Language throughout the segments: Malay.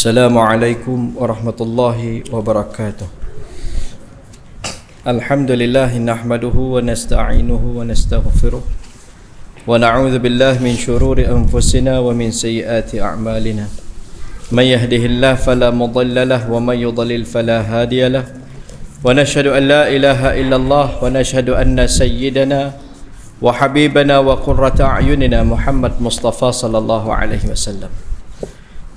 Assalamualaikum warahmatullahi wabarakatuh. Alhamdulillah nahmaduhu wa nasta'inuhu wa nastaghfiruh wa na'udzu billahi min shururi anfusina wa min sayyiati a'malina. May yahdihillahu fala mudilla lahu wa may yudlil fala hadiya lahu. Wa nashhadu an la ilaha illallah wa nashhadu anna sayyidana wa habibana wa qurrata a'yunina Muhammad Mustafa sallallahu alaihi wasallam.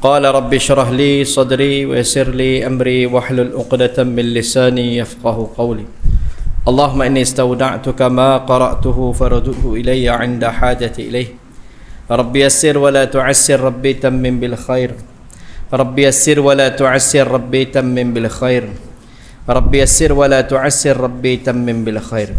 Qala rabbi shrah li sadri wa yassir li amri wahlul 'uqdatam min lisani yafqahu qawli. Allahumma inni istawda'tuka ma qara'tuhu farudhu ilayya 'inda hajati ilayh. Rabbi yassir wa la tu'assir rabbi tammim bil khair. Rabbi yassir wa la tu'assir rabbi tammim bil khair. Rabbi yassir wa la tu'assir rabbi tammim bil khair.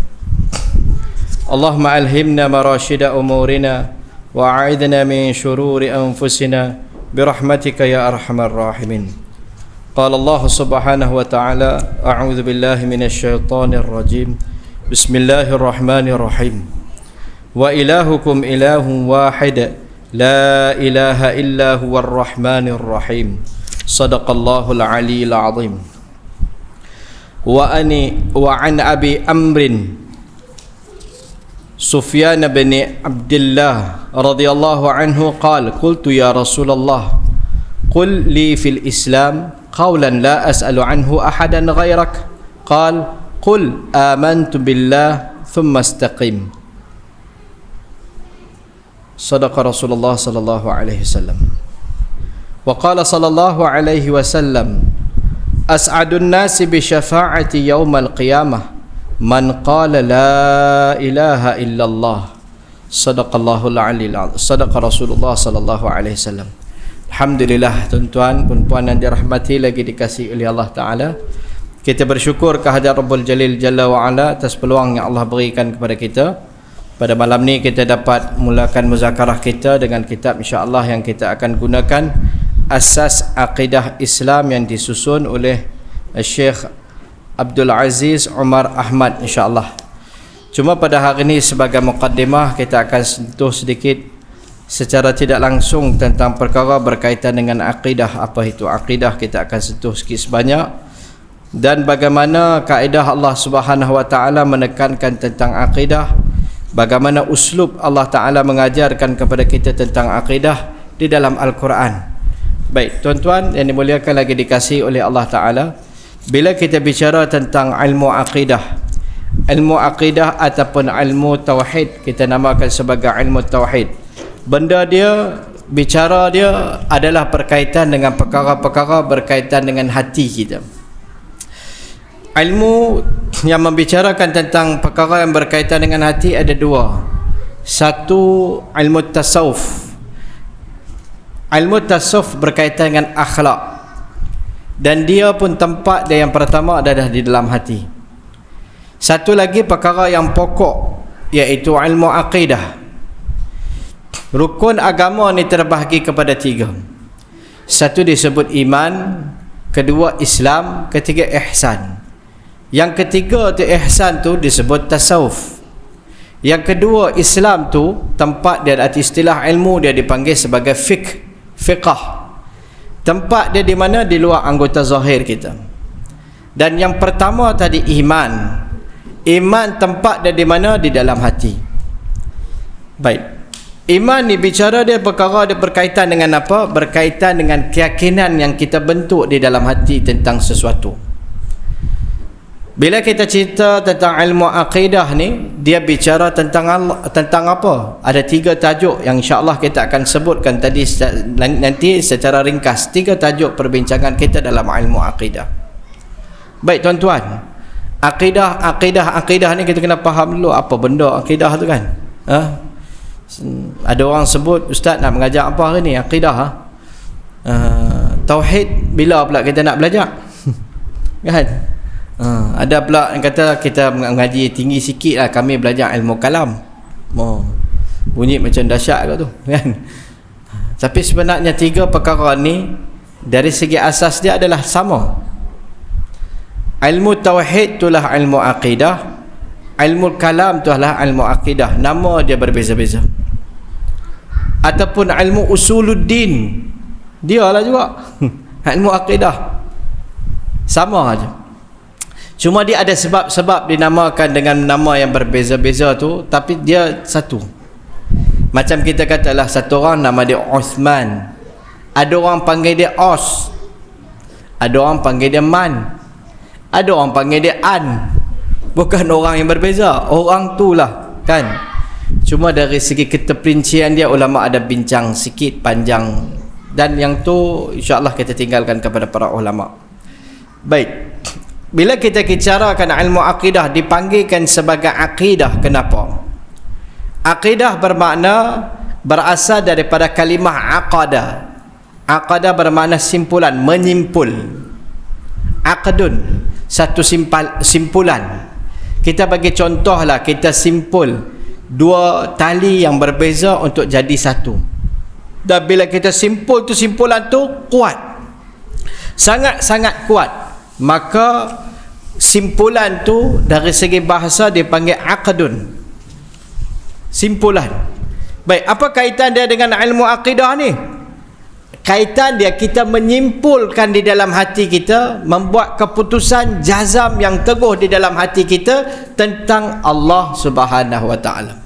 Allahumma alhimna marashida umurina wa a'idna min shururi anfusina برحمتك يا أرحم الراحمين. قال الله سبحانه وتعالى أعوذ بالله من الشيطان الرجيم بسم الله الرحمن الرحيم وإلهكم إله واحد لا إله إلا هو الرحمن الرحيم صدق الله العلي العظيم. وعن أبي أمر سفيان بن عبد الله رضي الله عنه قال قلت يا رسول الله قل لي في الإسلام قولا لا أسأل عنه أحدا غيرك قال قل آمنت بالله ثم استقم. صدق رسول الله صلى الله عليه وسلم. وقال صلى الله عليه وسلم أسعد الناس بشفاعتي يوم القيامة man qala la ilaha illallah. Sadaqallahul aliyil azim. Sadaqa Rasulullah sallallahu alaihi wasallam. Alhamdulillah, tuan-tuan puan-puan yang dirahmati lagi dikasihi oleh Allah Taala. Kita bersyukur kehadirat Rabbul Jalil Jalla wa Ala atas peluang yang Allah berikan kepada kita. Pada malam ni kita dapat mulakan muzakarah kita dengan kitab insya-Allah yang kita akan gunakan, Asas Aqidah Islam, yang disusun oleh Syekh Abdul Aziz Umar Ahmad insya-Allah. Cuma pada hari ini sebagai mukaddimah kita akan sentuh sedikit secara tidak langsung tentang perkara berkaitan dengan akidah. Apa itu akidah kita akan sentuh sikit sebanyak, dan bagaimana kaedah Allah Subhanahu wa taala menekankan tentang akidah, bagaimana uslub Allah Taala mengajarkan kepada kita tentang akidah di dalam Al-Quran. Baik, tuan-tuan yang dimuliakan lagi dikasihi oleh Allah Taala, bila kita bicara tentang ilmu akidah ataupun ilmu tauhid, kita namakan sebagai ilmu tauhid. Benda dia, bicara dia adalah berkaitan dengan perkara-perkara berkaitan dengan hati kita. Ilmu yang membicarakan tentang perkara yang berkaitan dengan hati ada dua. Satu, ilmu tasawuf. Ilmu tasawuf berkaitan dengan akhlak, dan dia pun tempat dia yang pertama adalah di dalam hati. Satu lagi perkara yang pokok, iaitu ilmu akidah. Rukun agama ni terbahagi kepada tiga. Satu disebut iman, kedua Islam, ketiga ihsan. Yang ketiga tu ihsan tu disebut tasawuf. Yang kedua Islam tu tempat dia, arti istilah ilmu dia dipanggil sebagai fiqh. Tempat dia di mana? Di luar anggota zahir kita. Dan yang pertama tadi iman. Iman tempat dia di mana? Di dalam hati. Baik. Iman ni bicara dia perkara dia berkaitan dengan apa? Berkaitan dengan keyakinan yang kita bentuk di dalam hati tentang sesuatu. Bila kita cerita tentang ilmu akidah ni, dia bicara tentang Allah, tentang apa? Ada tiga tajuk yang insya-Allah kita akan sebutkan tadi nanti secara ringkas. Tiga tajuk perbincangan kita dalam ilmu akidah. Baik tuan-tuan, akidah ni kita kena faham dulu apa benda akidah tu kan. Ada orang sebut, ustaz nak mengajar apa hari ni? Akidah. Tauhid bila pula kita nak belajar? Kan? Ada pula yang kata kita mengaji tinggi sikit lah, kami belajar ilmu kalam. Bunyi macam dahsyat ke tu kan? Tapi sebenarnya tiga perkara ni dari segi asas dia adalah sama. Ilmu tauhid itulah ilmu akidah, ilmu kalam itulah ilmu akidah. Nama dia berbeza-beza. Ataupun ilmu usuluddin, dia lah juga ilmu akidah sama aja. Cuma dia ada sebab-sebab dinamakan dengan nama yang berbeza-beza tu, tapi dia satu. Macam kita katalah satu orang nama dia Uthman, ada orang panggil dia Os, ada orang panggil dia Man, ada orang panggil dia An. Bukan orang yang berbeza, orang tu lah kan. Cuma dari segi keteperincian dia, ulama ada bincang sikit panjang, dan yang tu insya-Allah kita tinggalkan kepada para ulama. Baik, bila kita bicarakan ilmu akidah dipanggilkan sebagai akidah, kenapa? Akidah bermakna berasal daripada kalimah aqada. Aqada bermakna simpulan, menyimpul. Aqdun, satu simpulan. Kita bagi contohlah, kita simpul dua tali yang berbeza untuk jadi satu. Dan bila kita simpul tu, simpulan tu kuat, sangat-sangat kuat, maka simpulan tu dari segi bahasa dipanggil aqdun, simpulan. Baik, apa kaitan dia dengan ilmu akidah ni? Kaitan dia, kita menyimpulkan di dalam hati kita, membuat keputusan jazam yang teguh di dalam hati kita tentang Allah Subhanahu wa taala.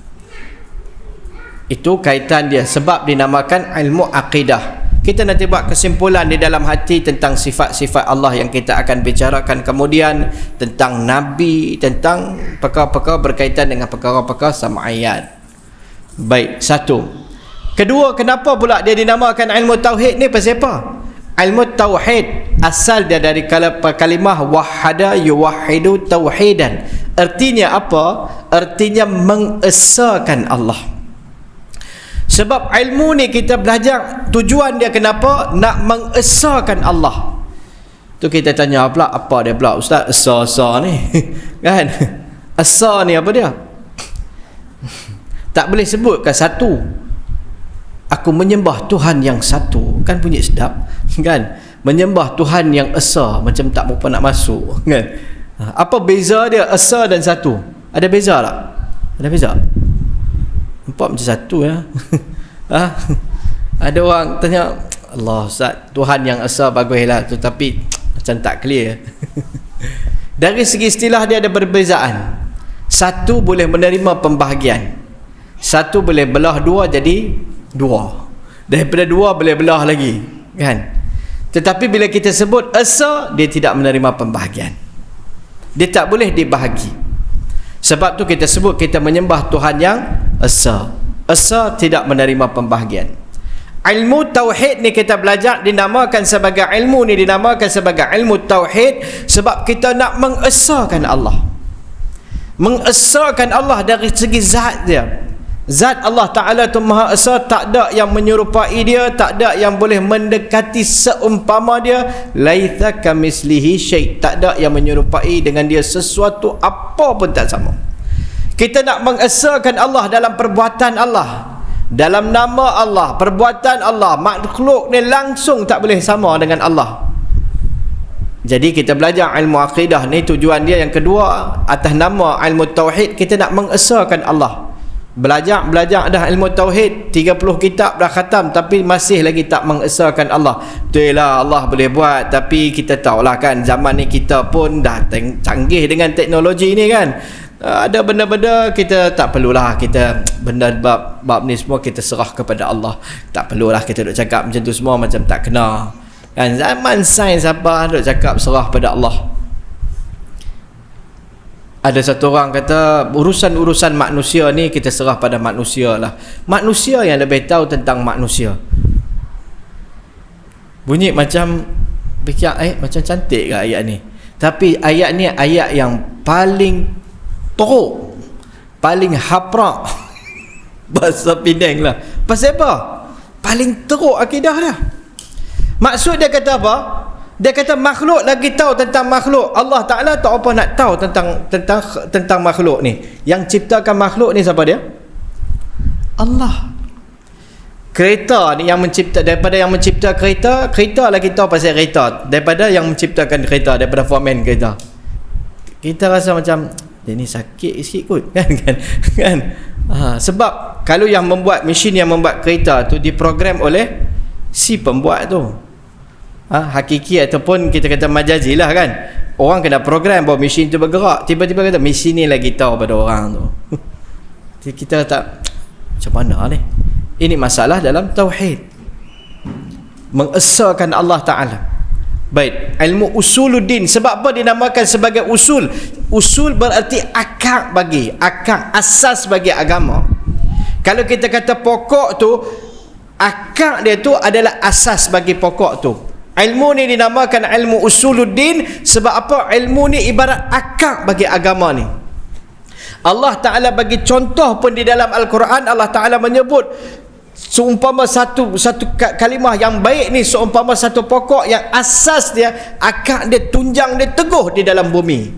Itu kaitan dia, sebab dinamakan ilmu akidah. Kita nanti buat kesimpulan di dalam hati tentang sifat-sifat Allah yang kita akan bicarakan kemudian, tentang Nabi, tentang perkara-perkara berkaitan dengan perkara-perkara sam'iyat. Baik, satu. Kedua, kenapa pula dia dinamakan ilmu tauhid ni? Pasal apa? Ilmu tauhid asal dia dari kalimah wahada yuwahidu tauhidan. Artinya apa? Artinya mengesahkan Allah. Sebab ilmu ni kita belajar, tujuan dia kenapa? Nak mengesahkan Allah. Tu kita tanya pula, apa dia pula ustaz esa-esa ni? Kan? Esa ni apa dia? Tak boleh sebutkan satu. Aku menyembah Tuhan yang satu. Kan bunyi sedap, kan? Menyembah Tuhan yang esa, macam tak berapa nak masuk, kan? Apa beza dia esa dan satu? Ada beza tak? Ada beza? Nampak macam satu ya. Ada orang tanya, Allah Ustaz, Tuhan yang esa baguslah tu, tapi macam tak clear. Dari segi istilah dia ada perbezaan. Satu boleh menerima pembahagian, satu boleh belah dua jadi dua, daripada dua boleh belah lagi, kan? Tetapi bila kita sebut esa, dia tidak menerima pembahagian, dia tak boleh dibahagi. Sebab tu kita sebut kita menyembah Tuhan yang esa. Esa tidak menerima pembahagian. Ilmu tauhid ni kita belajar, dinamakan sebagai ilmu ni dinamakan sebagai ilmu tauhid sebab kita nak mengesahkan Allah. Mengesahkan Allah dari segi zat dia. Zat Allah Ta'ala tu Maha Esa, tak ada yang menyerupai dia, tak ada yang boleh mendekati seumpama dia. Laitha kamislihi syai', tak ada yang menyerupai dengan dia sesuatu apa pun tak sama. Kita nak mengesahkan Allah dalam perbuatan Allah, dalam nama Allah, perbuatan Allah. Makhluk ni langsung tak boleh sama dengan Allah. Jadi kita belajar ilmu akidah ni, tujuan dia yang kedua, atas nama ilmu tauhid, kita nak mengesahkan Allah. Belajar dah ilmu tauhid, 30 kitab dah khatam, tapi masih lagi tak mengesahkan Allah. Betul lah, Allah boleh buat, tapi kita tahulah kan, zaman ni kita pun dah canggih dengan teknologi ni kan. Ada benda-benda kita tak perlulah, kita benda bab ni semua kita serah kepada Allah. Tak perlulah kita duk cakap macam tu semua, macam tak kena kan. Zaman sains apa duk cakap serah pada Allah. Ada satu orang kata, urusan-urusan manusia ni kita serah pada manusia lah. Manusia yang lebih tahu tentang manusia. Bunyi macam fikir, macam cantik ke ayat ni? Tapi ayat ni ayat yang paling teruk, paling haprak. Bahasa Penang lah. Pasal apa? Paling teruk akidah dia. Maksud dia kata apa? Dia kata makhluk lagi tahu tentang makhluk. Allah Ta'ala tak apa nak tahu tentang makhluk ni. Yang ciptakan makhluk ni siapa dia? Allah. Kereta ni yang mencipta, daripada yang mencipta kereta lagi tahu pasal kereta daripada yang menciptakan kereta, daripada foreman kereta. Kita rasa macam dia ni sakit sikit kot, kan? Sebab kalau yang membuat, mesin yang membuat kereta tu diprogram oleh si pembuat tu. hakiki ataupun kita kata majazi lah kan. Orang kena program bahawa mesin tu bergerak, tiba-tiba kata mesin ni lagi tahu pada orang tu. Kita tak, macam mana ni? Ini masalah dalam tauhid, mengesahkan Allah Ta'ala. Baik, ilmu usuluddin. Sebab apa dinamakan sebagai usul? Usul berarti akar bagi, akar asas bagi agama. Kalau kita kata pokok tu, akar dia tu adalah asas bagi pokok tu. Ilmu ni dinamakan ilmu usuluddin. Sebab apa? Ilmu ni ibarat akar bagi agama ni. Allah Ta'ala bagi contoh pun di dalam Al-Quran. Allah Ta'ala menyebut seumpama satu kalimah yang baik ni seumpama satu pokok yang asas dia, akar dia, tunjang dia teguh di dalam bumi.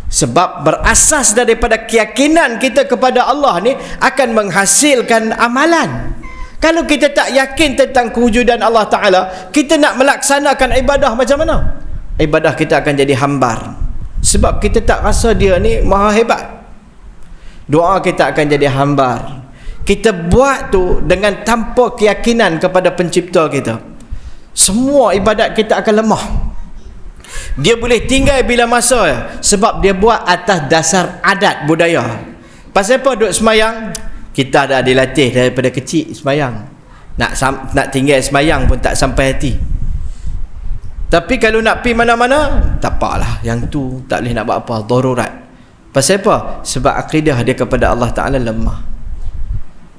Sebab berasas daripada keyakinan kita kepada Allah ni akan menghasilkan amalan. Kalau kita tak yakin tentang kewujudan Allah Ta'ala, kita nak melaksanakan ibadah macam mana? Ibadah kita akan jadi hambar. Sebab kita tak rasa dia ni maha hebat. Doa kita akan jadi hambar. Kita buat tu dengan tanpa keyakinan kepada pencipta kita. Semua ibadat kita akan lemah. Dia boleh tinggal bila masa, sebab dia buat atas dasar adat budaya. Pasal apa duduk semayang? Kita dah dilatih daripada kecil semayang. Nak tinggal semayang pun tak sampai hati. Tapi kalau nak pergi mana-mana, tak apalah, yang tu tak boleh nak buat apa, darurat. Pasal apa? Sebab akidah dia kepada Allah Ta'ala lemah.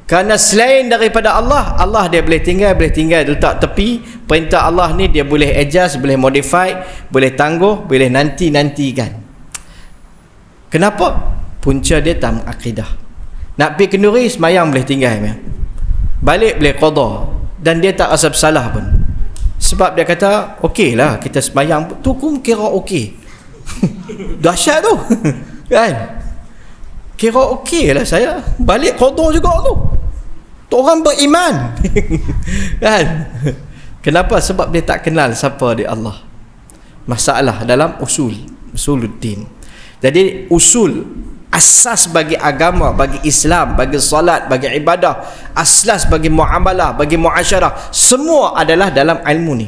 Kerana selain daripada Allah, Allah dia boleh tinggal letak tepi. Perintah Allah ni dia boleh adjust, boleh modify, boleh tangguh, boleh nantikan. Kenapa? Punca dia tam akidah. Nak pergi kenduri, semayang boleh tinggal, balik boleh qada, dan dia tak rasa bersalah pun. Sebab dia kata, okey lah kita semayang tu pun kira okey. Dahsyat tu. Kan? Kira okey lah saya, balik qada juga tu. Orang beriman. Kan? Kenapa? Sebab dia tak kenal siapa dia Allah. Masalah dalam usuluddin. Jadi usul, asas bagi agama, bagi Islam, bagi salat, bagi ibadah, asas bagi muamalah, bagi muasyarah, semua adalah dalam ilmu ni.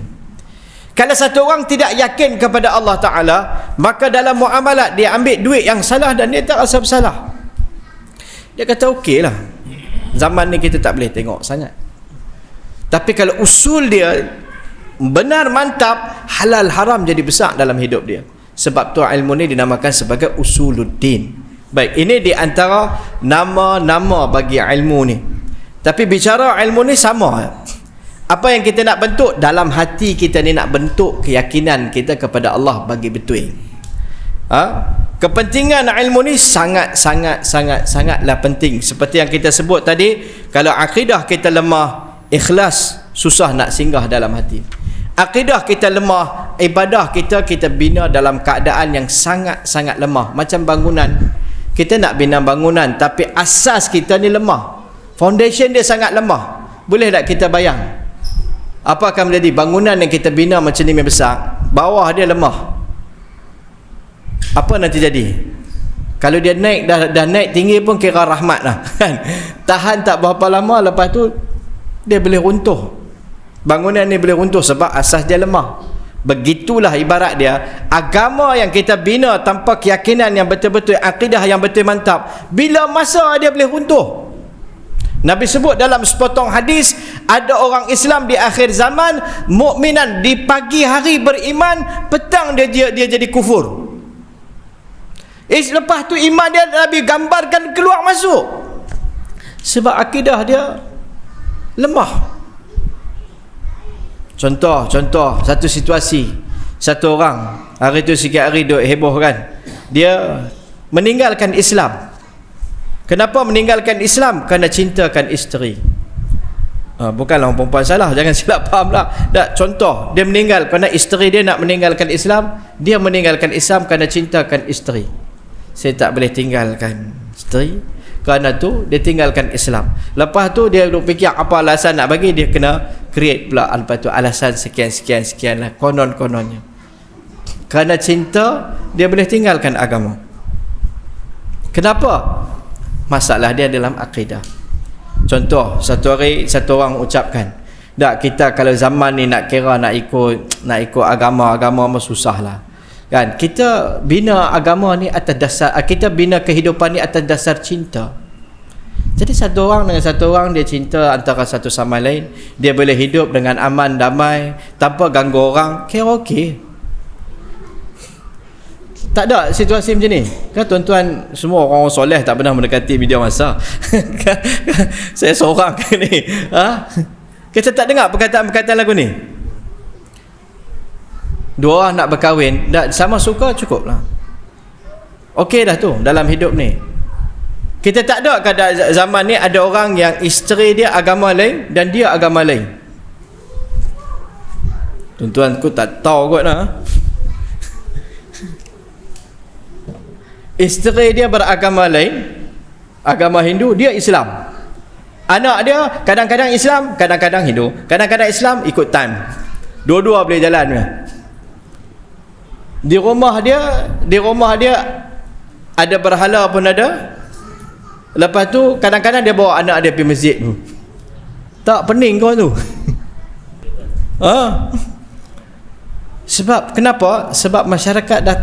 Kalau satu orang tidak yakin kepada Allah Ta'ala, maka dalam muamalat dia ambil duit yang salah dan dia tak rasa bersalah. Dia kata okey lah, zaman ni kita tak boleh tengok sangat. Tapi kalau usul dia benar, mantap, halal haram jadi besar dalam hidup dia. Sebab tu ilmu ni dinamakan sebagai usuluddin. Baik, ini di antara nama-nama bagi ilmu ni. Tapi bicara ilmu ni sama. Apa yang kita nak bentuk dalam hati kita ni, nak bentuk keyakinan kita kepada Allah bagi betul. Kepentingan ilmu ni sangatlah penting. Seperti yang kita sebut tadi, kalau akidah kita lemah, ikhlas susah nak singgah dalam hati. Akidah kita lemah, ibadah kita bina dalam keadaan yang sangat lemah. Macam bangunan, kita nak bina bangunan tapi asas kita ni lemah, foundation dia sangat lemah. Boleh tak kita bayang apa akan menjadi bangunan yang kita bina macam ni besar, bawah dia lemah? Apa nanti jadi? Kalau dia naik, dah naik tinggi pun kira rahmat lah, kan? Tahan tak berapa lama, lepas tu dia boleh runtuh. Bangunan ni boleh runtuh sebab asas dia lemah. Begitulah ibarat dia, agama yang kita bina tanpa keyakinan yang betul-betul, akidah yang betul mantap, bila masa dia boleh runtuh. Nabi sebut dalam sepotong hadis, ada orang Islam di akhir zaman, mukminan di pagi hari beriman, petang dia jadi kufur. Lepas tu iman dia Nabi gambarkan keluar masuk. Sebab akidah dia lemah. Contoh satu situasi, satu orang hari tu sikit hari duk heboh kan, dia meninggalkan Islam. Kenapa meninggalkan Islam? Kerana cintakan isteri. Bukanlah orang perempuan salah, jangan silap faham lah. Contoh, dia meninggal kerana isteri dia nak meninggalkan Islam. Dia meninggalkan Islam kerana cintakan isteri. Saya tak boleh tinggalkan isteri, kerana tu dia tinggalkan Islam. Lepas tu dia duk fikir apa alasan nak bagi, dia kena create pula lepas tu alasan sekian lah, konon-kononnya. Kerana cinta dia boleh tinggalkan agama. Kenapa? Masalah dia dalam akidah. Contoh, satu hari satu orang ucapkan, Tak, kita kalau zaman ni nak kira nak ikut agama susah lah. Kan? Kita bina agama ni atas dasar, kita bina kehidupan ni atas dasar cinta. Jadi satu orang dengan satu orang dia cinta antara satu sama lain, dia boleh hidup dengan aman damai tanpa ganggu orang, kira okey. Tak ada situasi macam ni. Kan tuan-tuan semua orang soleh tak pernah mendekati media massa. Saya seorang ni. Ha? Kita tak dengar perkataan-perkataan lagu ni. Dua orang nak berkahwin, dah sama suka cukup lah. Okey dah tu dalam hidup ni. Kita tak ada pada zaman ni ada orang yang isteri dia agama lain dan dia agama lain. Tuan-tuan ku tak tahu kot lah. Isteri dia beragama lain, agama Hindu, dia Islam. Anak dia kadang-kadang Islam, kadang-kadang Hindu, kadang-kadang Islam, ikut time. Dua-dua boleh jalan. Di rumah dia ada berhala pun ada. Lepas tu kadang-kadang dia bawa anak dia pergi masjid. Tak pening kau tu. Sebab kenapa? Sebab masyarakat dah,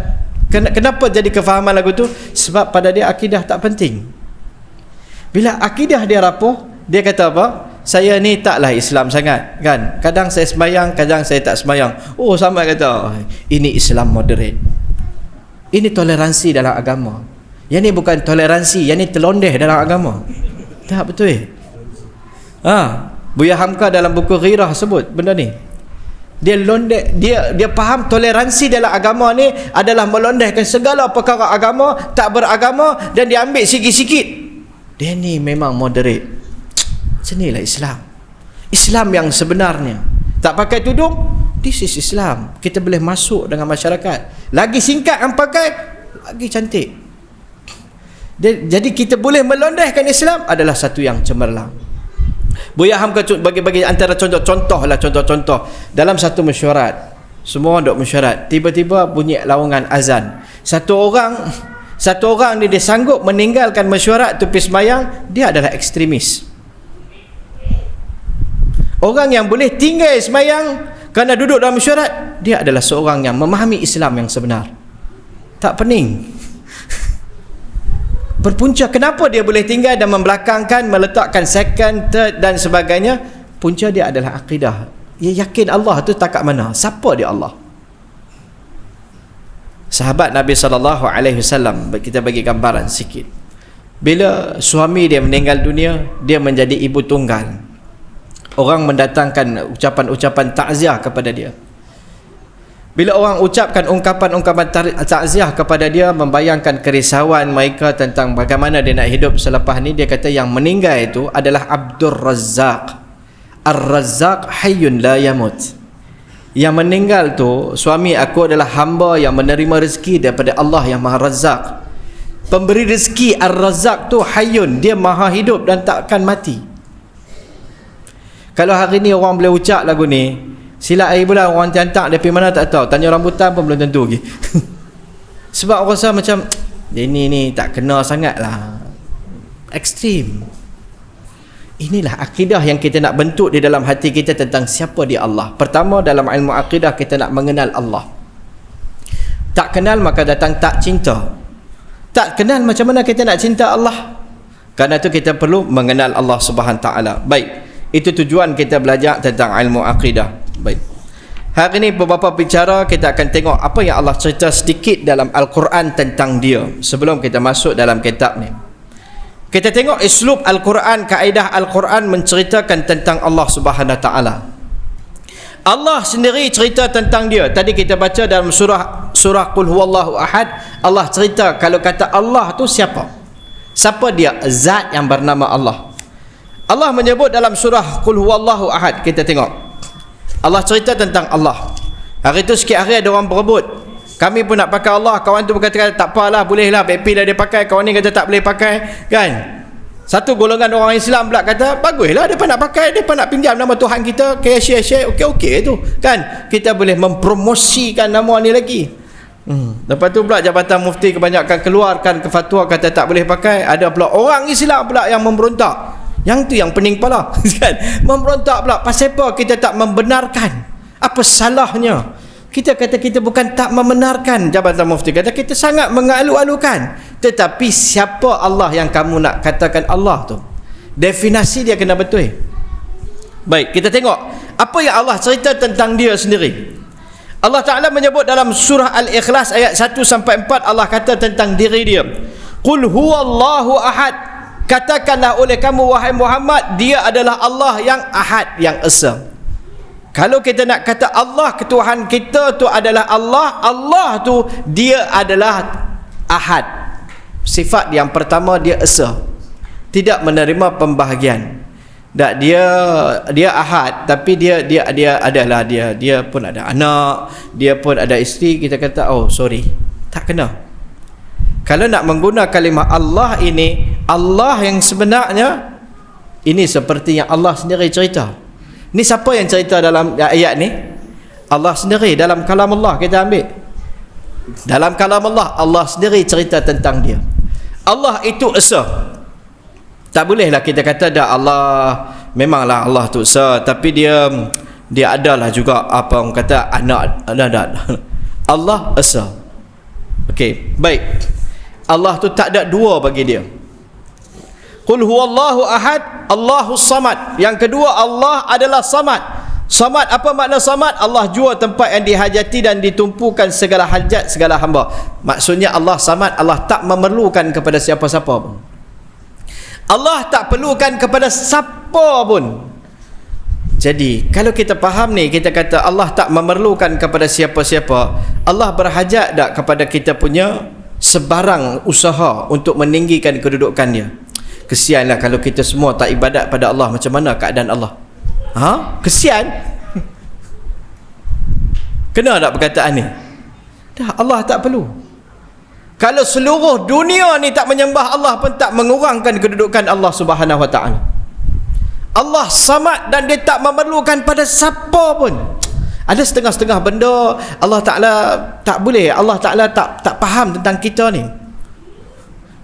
kenapa jadi kefahaman lagu tu? Sebab pada dia akidah tak penting. Bila akidah dia rapuh, dia kata apa? Saya ni taklah Islam sangat, kan? Kadang saya sembahyang, kadang saya tak sembahyang. Oh, sama kata, ini Islam moderate. Ini toleransi dalam agama. Yang ni bukan toleransi, yang ni terlondeh dalam agama. Tak betul. Buya Hamka dalam buku Ghirah sebut benda ni. Dia londeh, dia faham toleransi dalam agama ni adalah melondehkan segala perkara agama, tak beragama, dan dia ambil sikit-sikit. Dia ni memang moderate. Sinilah Islam yang sebenarnya. Tak pakai tudung, this is Islam. Kita boleh masuk dengan masyarakat. Lagi singkat yang pakai, lagi cantik. Jadi kita boleh melondehkan Islam adalah satu yang cemerlang. Buya Hamka bagi antara contoh dalam satu mesyuarat. Semua orang duk mesyuarat, tiba-tiba bunyi lawangan azan. Satu orang ni dia sanggup meninggalkan mesyuarat tu pergi sembahyang, dia adalah ekstremis. Orang yang boleh tinggal sembahyang kerana duduk dalam mesyuarat, dia adalah seorang yang memahami Islam yang sebenar. Tak pening. Berpunca kenapa dia boleh tinggal dan membelakangkan, meletakkan second, third dan sebagainya. Punca dia adalah akidah. Dia yakin Allah tu tak kat mana. Siapa dia Allah? Sahabat Nabi SAW, kita bagi gambaran sikit. Bila suami dia meninggal dunia, dia menjadi ibu tunggal. Orang mendatangkan ucapan-ucapan takziah kepada dia. Bila orang ucapkan ungkapan-ungkapan takziah kepada dia, membayangkan kerisauan mereka tentang bagaimana dia nak hidup selepas ni, dia kata yang meninggal itu adalah Abdur Razzaq. Ar-Razzaq hayyun la yamut. Yang meninggal tu, suami aku adalah hamba yang menerima rezeki daripada Allah yang Maha Razzaq. Pemberi rezeki. Ar-Razzaq tu hayyun, dia maha hidup dan takkan mati. Kalau hari ni orang boleh ucap lagu ni, silap hari bulan orang cantak dia pergi mana tak tahu, tanya rambutan pun belum tentu lagi. Sebab orang rasa macam dia ni tak kena sangat lah, ekstrim. Inilah akidah yang kita nak bentuk di dalam hati kita tentang siapa dia Allah. Pertama, dalam ilmu akidah kita nak mengenal Allah. Tak kenal maka datang tak cinta. Tak kenal macam mana kita nak cinta Allah? Karena itu kita perlu mengenal Allah Subhanahu Taala. Baik, itu tujuan kita belajar tentang ilmu akidah. Baik, hari ini beberapa bicara kita akan tengok apa yang Allah cerita sedikit dalam Al-Quran tentang dia sebelum kita masuk dalam kitab ni. Kita tengok islub Al-Quran, kaedah Al-Quran menceritakan tentang Allah Subhanahu Taala. Allah sendiri cerita tentang dia. Tadi kita baca dalam surah Qul Huwallahu Ahad, Allah cerita kalau kata Allah tu siapa? Siapa dia? Zat yang bernama Allah. Allah menyebut dalam surah Qul Huwallahu Ahad, kita tengok. Allah cerita tentang Allah. Hari tu sikit hari ada orang berebut. Kami pun nak pakai Allah. Kawan tu berkata tak apalah, bolehlah, BP dah dia pakai. Kawan ni kata tak boleh pakai, kan? Satu golongan orang Islam pula kata baguslah, depa nak pakai, depa nak pinjam nama Tuhan kita, share okey tu, kan? Kita boleh mempromosikan nama ni lagi. Lepas tu pula Jabatan Mufti kebanyakan keluarkan fatwa kata tak boleh pakai. Ada pula orang Islam pula yang memberontak, Yang tu yang pening kepala. Kan? Memberontak pula. Pasal apa kita tak membenarkan? Apa salahnya? Kita kata kita bukan tak membenarkan. Jabatan Mufti kata kita sangat mengalu-alukan. Tetapi siapa Allah yang kamu nak katakan Allah tu? Definisi dia kena betul. Baik, kita tengok apa yang Allah cerita tentang dia sendiri. Allah Ta'ala menyebut dalam surah Al-Ikhlas ayat 1 sampai 4, Allah kata tentang diri dia, Qul huwallahu ahad. Katakanlah oleh kamu wahai Muhammad, dia adalah Allah yang ahad, yang esa. Kalau kita nak kata Allah, ketuhan kita tu adalah Allah, Allah tu dia adalah ahad. Sifat yang pertama, dia esa, tidak menerima pembahagian. Tak, dia ahad, tapi dia adalah dia pun ada anak, dia pun ada isteri. Kita kata oh sorry, tak kena. Kalau nak menggunakan kalimah Allah ini, Allah yang sebenarnya ini seperti yang Allah sendiri cerita. Ni siapa yang cerita dalam ayat ni? Allah sendiri dalam kalam Allah. Kita ambil dalam kalam Allah, Allah sendiri cerita tentang dia. Allah itu esa. Tak bolehlah kita kata dah Allah, memanglah Allah tu esa, tapi dia adalah juga apa orang kata anak. Allah esa. Okey, baik. Allah tu tak ada dua bagi dia. Qul huwallahu ahad, Allahus samad. Yang kedua, Allah adalah samad. Samad, apa makna samad? Allah jua tempat yang dihajati dan ditumpukan segala hajat segala hamba. Maksudnya Allah samad, Allah tak memerlukan kepada siapa-siapa pun. Allah tak perlukan kepada siapa pun. Jadi kalau kita faham ni, kita kata Allah tak memerlukan kepada siapa-siapa, Allah berhajat tak kepada kita punya sebarang usaha untuk meninggikan kedudukan dia? Kesianlah kalau kita semua tak ibadat pada Allah. Macam mana keadaan Allah? Kesian. Kena tak perkataan ni? Dah, Allah tak perlu. Kalau seluruh dunia ni tak menyembah Allah pun tak mengurangkan kedudukan Allah Subhanahu Wa Taala. Allah samad dan dia tak memerlukan pada siapa pun. Ada setengah-setengah benda Allah Taala tak boleh. Allah Taala tak faham tentang kita ni.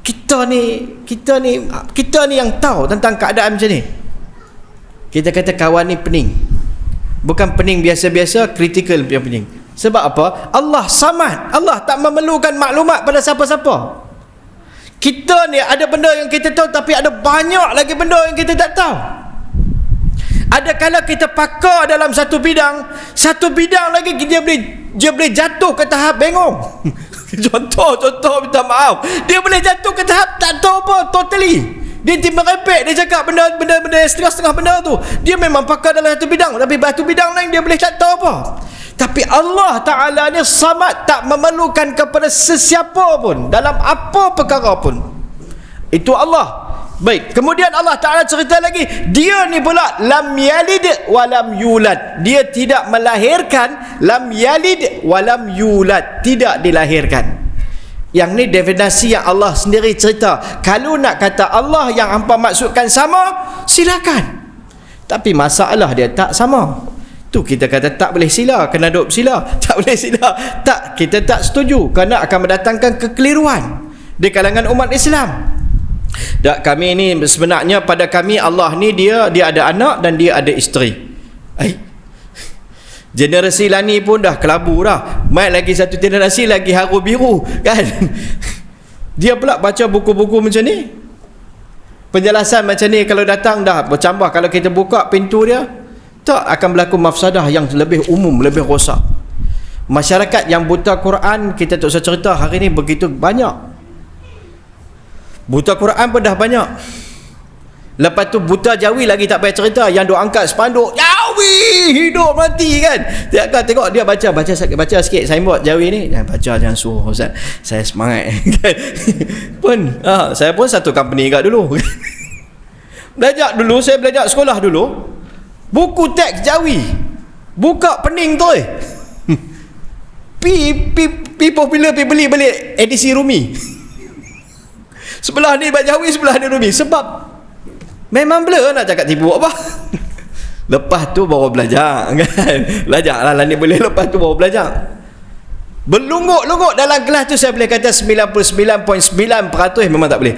Kita ni yang tahu tentang keadaan macam ni. Kita kata kawan ni pening. Bukan pening biasa-biasa, kritikal punya pening. Sebab apa? Allah samad. Allah tak memerlukan maklumat pada siapa-siapa. Kita ni ada benda yang kita tahu, tapi ada banyak lagi benda yang kita tak tahu. Ada kala kita pakar dalam satu bidang lagi dia boleh jatuh ke tahap bengong. Contoh minta maaf, dia boleh jatuh ke tahap tak tahu apa totally. Dia tiba repek, dia cakap benda setengah-setengah benda tu. Dia memang pakar dalam satu bidang, tapi satu bidang lain dia boleh tak tahu apa. Tapi Allah Ta'ala ni samad, tak memerlukan kepada sesiapa pun dalam apa perkara pun. Itu Allah. Baik, kemudian Allah Ta'ala cerita lagi, dia ni pula lam yalid walam yulad. Dia tidak melahirkan, lam yalid walam yulad, tidak dilahirkan. Yang ni definisi yang Allah sendiri cerita. Kalau nak kata Allah yang hampa maksudkan sama, silakan. Tapi masalah dia tak sama. Tu kita kata tak boleh sila, kena duduk sila. Tak boleh sila. Tak, kita tak setuju kerana akan mendatangkan kekeliruan di kalangan umat Islam. Tak, kami ni sebenarnya pada kami Allah ni dia ada anak dan dia ada isteri. Generasi lani pun dah kelabu dah. Mai lagi satu generasi lagi haru biru kan. Dia pula baca buku-buku macam ni. Penjelasan macam ni kalau datang dah bercambah. Kalau kita buka pintu dia, tak akan berlaku mafsadah yang lebih umum, lebih rosak. Masyarakat yang buta Quran, kita tak usah cerita hari ni begitu banyak. Buta Quran pun dah banyak. Lepas tu buta Jawi lagi tak payah cerita. Yang duk angkat spanduk Jawi hidup mati kan. Dia akan tengok dia baca sikit signboard Jawi ni. Baca jangan suruh Ustaz, saya semangat. Pun saya pun satu company kat dulu. Saya belajar sekolah dulu. Buku teks Jawi buka pening tu pi popular pi beli balik edisi Rumi. Sebelah ni Jawi, sebelah ni Rumi. Sebab memang blur nak cakap tipu apa. Lepas tu baru belajar kan. Belajar lah ni boleh, lepas tu baru belajar. Berlungguk-lungguk dalam kelas tu saya boleh kata 99.9% memang tak boleh.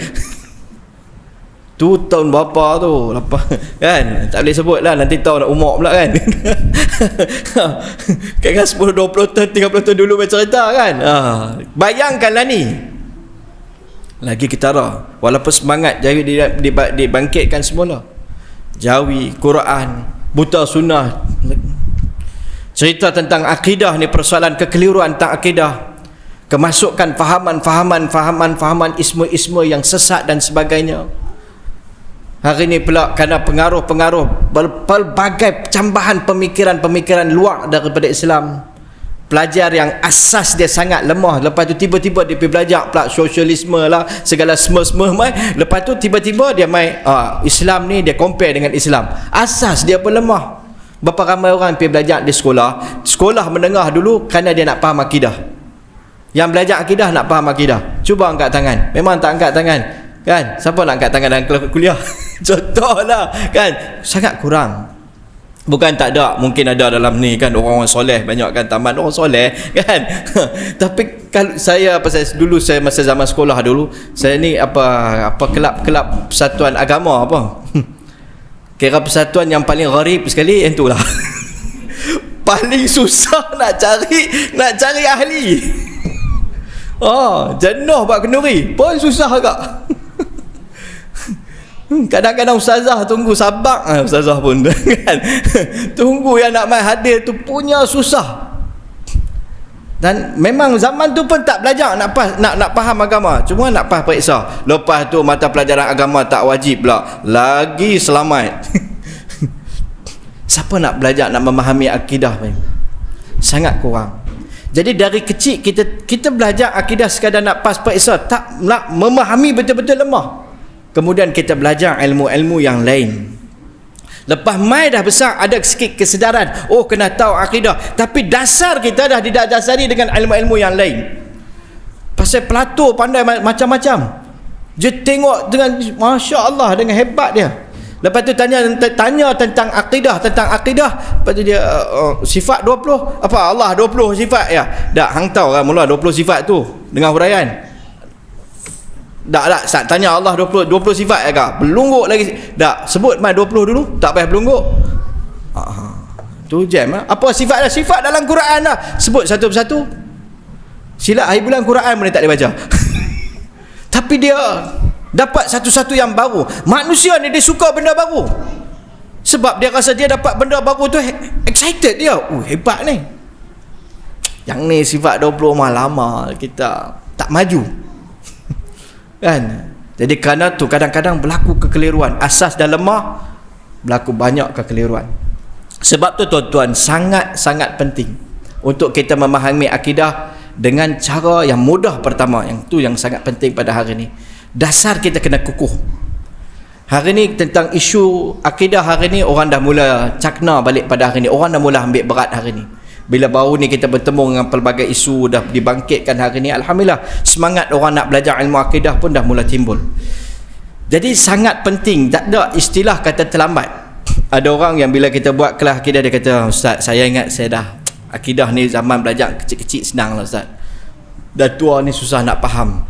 Tu tahun berapa tu? Kan? Tak boleh sebut lah, nanti tahu nak umur pula kan. Kan 10, 20 tahun, 30 tahun dulu bercerita kan. Bayangkanlah ni. Lagi ketara. Walaupun semangat jari dibangkitkan semula. Jawi, Quran, buta sunnah. Cerita tentang akidah ni, persoalan kekeliruan tentang akidah. Kemasukan fahaman ismu-ismu yang sesat dan sebagainya. Hari ini pula kerana pengaruh-pengaruh pelbagai cambahan pemikiran-pemikiran luar daripada Islam, pelajar yang asas dia sangat lemah, lepas tu tiba-tiba dia pergi belajar pula sosialisme lah, segala semua lepas tu tiba-tiba dia main Islam ni, dia compare dengan Islam, asas dia pun lemah. Berapa ramai orang pergi belajar di sekolah menengah dulu kerana dia nak faham akidah. Yang belajar akidah nak faham akidah, cuba angkat tangan. Memang tak angkat tangan kan? Siapa nak angkat tangan dalam kuliah? Contohlah kan, sangat kurang. Bukan tak ada, mungkin ada dalam ni kan orang-orang soleh, banyak kan taman orang soleh kan. Tapi kalau saya, pasal dulu saya masa zaman sekolah dulu, saya ni apa kelab persatuan agama apa. Kira persatuan yang paling gharib sekali yang itulah. Paling susah nak cari ahli. Jenuh buat kenduri pun susah agak. Kadang-kadang ustazah tunggu sabak, ustazah pun kan, tunggu yang nak main hadir tu punya susah. Dan memang zaman tu pun tak belajar nak faham agama, cuma nak faham periksa. Lepas tu mata pelajaran agama tak wajib pula, lagi selamat. Siapa nak belajar nak memahami akidah ni? Sangat kurang. Jadi dari kecil kita belajar akidah sekadar nak periksa, tak nak memahami betul-betul lemah. Kemudian kita belajar ilmu-ilmu yang lain. Lepas mai dah besar, ada sikit kesedaran, kena tahu akidah, tapi dasar kita dah didasari dengan ilmu-ilmu yang lain. Pasal Plato pandai macam-macam. Dia tengok dengan Masya Allah, dengan hebat dia. Lepas tu tanya tentang akidah, lepas tu dia sifat 20, apa Allah 20 sifat ya. Dak hang tahu kan mula 20 sifat tu dengan huraian. Tak tanya Allah 20 sifat ke? Belungguk lagi. Tak sebut mai 20 dulu, tak payah belungguk. Tu jam lah. Apa sifat dah? Sifat dalam Quran lah. Sebut satu persatu. Silap hari bulan Quran pun dia tak boleh baca. Tapi dia dapat satu-satu yang baru. Manusia ni dia suka benda baru. Sebab dia rasa dia dapat benda baru tu, excited dia. Hebat ni. Yang ni sifat 20 mah lama kita tak maju. Kan? Jadi kerana tu kadang-kadang berlaku kekeliruan, asas dah lemah, berlaku banyak kekeliruan. Sebab tu tuan-tuan, sangat-sangat penting untuk kita memahami akidah dengan cara yang mudah. Pertama, yang tu yang sangat penting pada hari ni, dasar kita kena kukuh. Hari ni tentang isu akidah, hari ni orang dah mula cakna balik pada hari ni, orang dah mula ambil berat hari ni. Bila baru ni kita bertemu dengan pelbagai isu dah dibangkitkan hari ni, alhamdulillah semangat orang nak belajar ilmu akidah pun dah mula timbul. Jadi sangat penting, tak ada istilah kata terlambat. Ada orang yang bila kita buat kelas akidah, dia kata, Ustaz, saya ingat saya dah akidah ni zaman belajar kecil-kecil senang lah Ustaz, dah tua ni susah nak faham.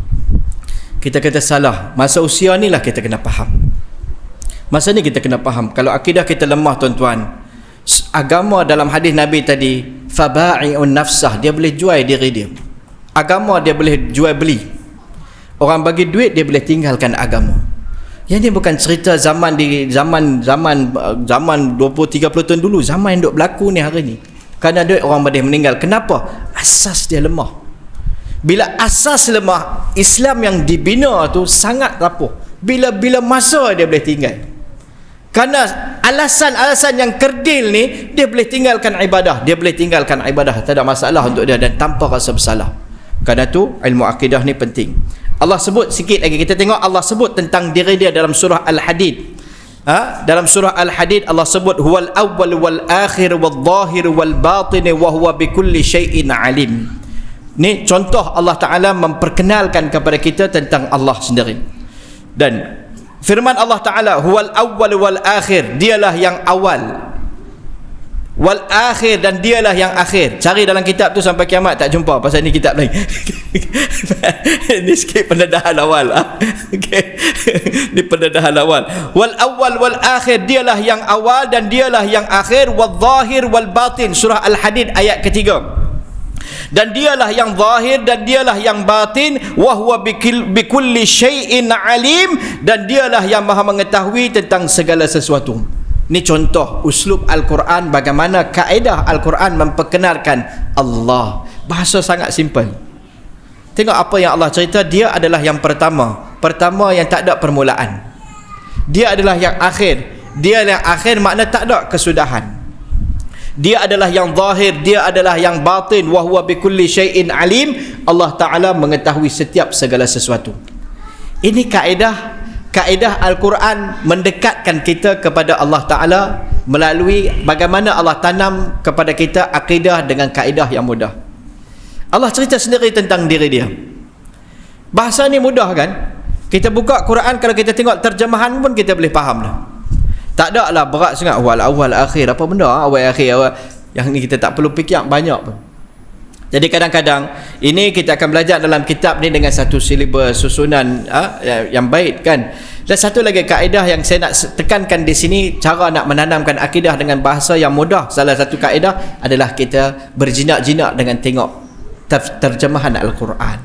Kita kata salah. Masa usia ni lah kita kena faham. Masa ni kita kena faham. Kalau akidah kita lemah tuan-tuan, agama dalam hadis Nabi tadi, faba'i'un nafsah, dia boleh jual diri dia. Agama dia boleh jual beli. Orang bagi duit, dia boleh tinggalkan agama. Yang ni bukan cerita zaman 20-30 tahun dulu, zaman yang duk berlaku ni hari ni. Kerana duit orang boleh meninggal. Kenapa? Asas dia lemah. Bila asas lemah, Islam yang dibina tu sangat rapuh. Bila masa dia boleh tinggal. Kerana alasan-alasan yang kerdil ni, dia boleh tinggalkan ibadah. Tak ada masalah untuk dia dan tanpa rasa bersalah. Kerana tu ilmu akidah ni penting. Allah sebut sikit lagi, kita tengok Allah sebut tentang diri dia dalam surah Al-Hadid. Dalam surah Al-Hadid Allah sebut huwal awwal wal akhir wal zahir wal batin wa huwa bikulli syai'in alim. Ni contoh Allah Ta'ala memperkenalkan kepada kita tentang Allah sendiri. Dan firman Allah Ta'ala huwal awwal wal akhir, dialah yang awal. wal akhir, dan dialah yang akhir. Cari dalam kitab tu sampai kiamat tak jumpa, pasal ni kitab lain. Ini sikit pendedahan awal. Okay. Ni pendedahan awal. Wal awal wal akhir, dialah yang awal dan dialah yang akhir. Wal zahir wal batin, surah Al-Hadid ayat ketiga. Dan dialah yang zahir dan dialah yang batin. Wa huwa bikulli syai'in alim, dan dialah yang maha mengetahui tentang segala sesuatu. Ini contoh uslub Al-Quran, bagaimana kaedah Al-Quran memperkenalkan Allah. Bahasa sangat simple. Tengok apa yang Allah cerita. Dia adalah yang pertama yang tak ada permulaan. Dia adalah yang akhir. Dia yang akhir makna tak ada kesudahan. Dia adalah yang zahir, dia adalah yang batin. Wa huwa bikulli syai'in alim. Allah Ta'ala mengetahui setiap segala sesuatu. Ini kaedah Al-Quran mendekatkan kita kepada Allah Ta'ala melalui bagaimana Allah tanam kepada kita akidah dengan kaedah yang mudah. Allah cerita sendiri tentang diri dia. Bahasa ni mudah kan? Kita buka Quran, kalau kita tengok terjemahan pun kita boleh faham dah. Tak ada lah berat sangat awal akhir apa benda, awal akhir awal. Yang ni kita tak perlu fikir banyak pun. Jadi kadang-kadang ini kita akan belajar dalam kitab ni dengan satu silibus susunan yang baik kan. Dan satu lagi kaedah yang saya nak tekankan di sini, cara nak menanamkan akidah dengan bahasa yang mudah. Salah satu kaedah adalah kita berjinak-jinak dengan tengok terjemahan Al-Quran.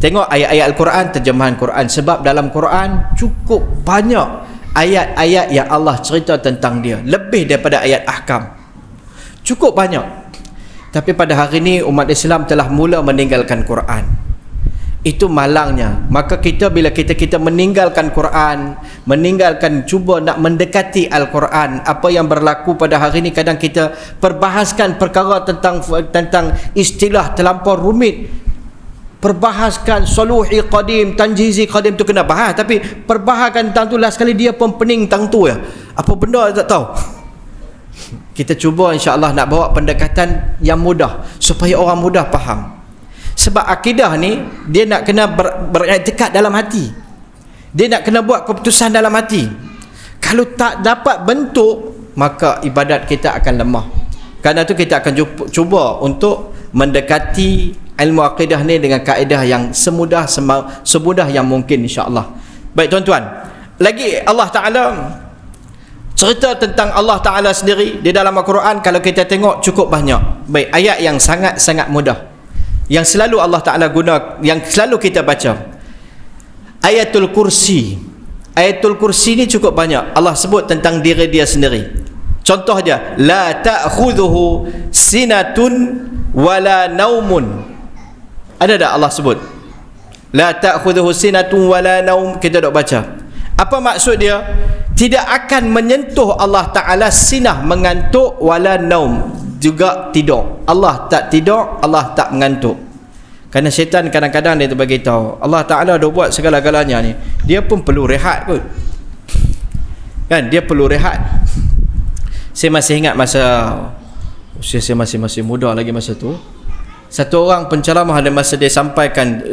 Tengok ayat-ayat Al-Quran, terjemahan Quran. Sebab dalam Quran cukup banyak ayat-ayat yang Allah cerita tentang dia, lebih daripada ayat ahkam. Cukup banyak. Tapi pada hari ini umat Islam telah mula meninggalkan Quran. Itu malangnya. Maka kita bila kita meninggalkan Quran, cuba nak mendekati Al-Quran, apa yang berlaku pada hari ini, kadang kita perbahaskan perkara tentang istilah terlampau rumit. Perbahaskan soluhi qadim, tanjizi qadim tu kena bahas, tapi perbahaskan tentang tu last kali dia pun pening tentang tu ya. Apa benda tak tahu. Kita cuba insya-Allah nak bawa pendekatan yang mudah supaya orang mudah faham. Sebab akidah ni dia nak kena beriktikad dalam hati. Dia nak kena buat keputusan dalam hati. Kalau tak dapat bentuk, maka ibadat kita akan lemah. Kerana tu kita akan cuba untuk mendekati ilmu akidah ni dengan kaedah yang semudah yang mungkin insya-Allah. Baik tuan-tuan, lagi Allah Ta'ala cerita tentang Allah Ta'ala sendiri di dalam Al-Quran. Kalau kita tengok cukup banyak. Baik, ayat yang sangat-sangat mudah yang selalu Allah Ta'ala guna, yang selalu kita baca, Ayatul Kursi. Ayatul Kursi ni cukup banyak Allah sebut tentang diri dia sendiri. Contoh dia, la ta'khudhuhu sinatun wala naumun. Ada tak Allah sebut la ta'khudhuhu sinatun wala naum? Kita dok baca. Apa maksud dia? Tidak akan menyentuh Allah Ta'ala sinah, mengantuk, wala naum, juga tidur. Allah tak tidur, Allah tak mengantuk. Kerana syaitan kadang-kadang dia bagi tahu Allah Ta'ala dah buat segala-galanya ni, dia pun perlu rehat kot kan, dia perlu rehat. Saya masih ingat masa usia saya masih muda lagi masa tu, satu orang penceramah ada masa dia sampaikan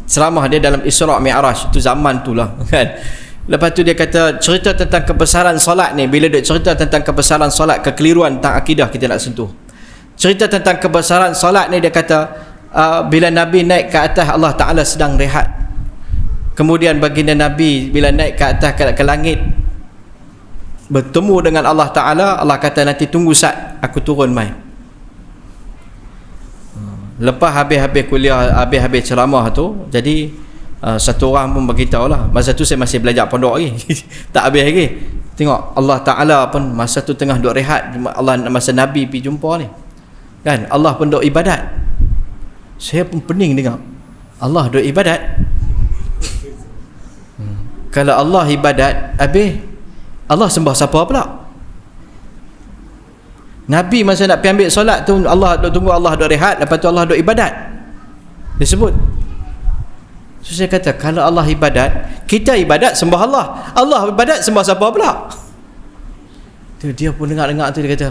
ceramah dia dalam Isra' Mi'raj, itu zaman tu lah kan. Lepas tu dia kata cerita tentang kebesaran solat ni. Bila dia cerita tentang kebesaran solat, kekeliruan tentang akidah kita nak sentuh. Cerita tentang kebesaran solat ni, dia kata bila Nabi naik ke atas, Allah Ta'ala sedang rehat. Kemudian baginda Nabi bila naik ke atas ke langit, bertemu dengan Allah Ta'ala, Allah kata nanti tunggu saat aku turun mai. Lepas habis kuliah, habis ceramah tu, jadi satu orang pun beritahu lah, masa tu saya masih belajar pondok lagi tak habis lagi, tengok Allah Ta'ala pun masa tu tengah duk rehat. Allah masa Nabi pergi jumpa ni kan, Allah pun duk ibadat. Saya pun pening dengar Allah duk ibadat. Kalau Allah ibadat, habis Allah sembah siapa pula? Nabi masa nak pergi ambil solat tu, Allah duk tunggu, Allah duk rehat, lepas tu Allah duk ibadat, dia sebut. So saya kata, kalau Allah ibadat, kita ibadat sembah Allah, Allah ibadat sembah siapa pula? Tu dia pun dengar-dengar tu, dia kata,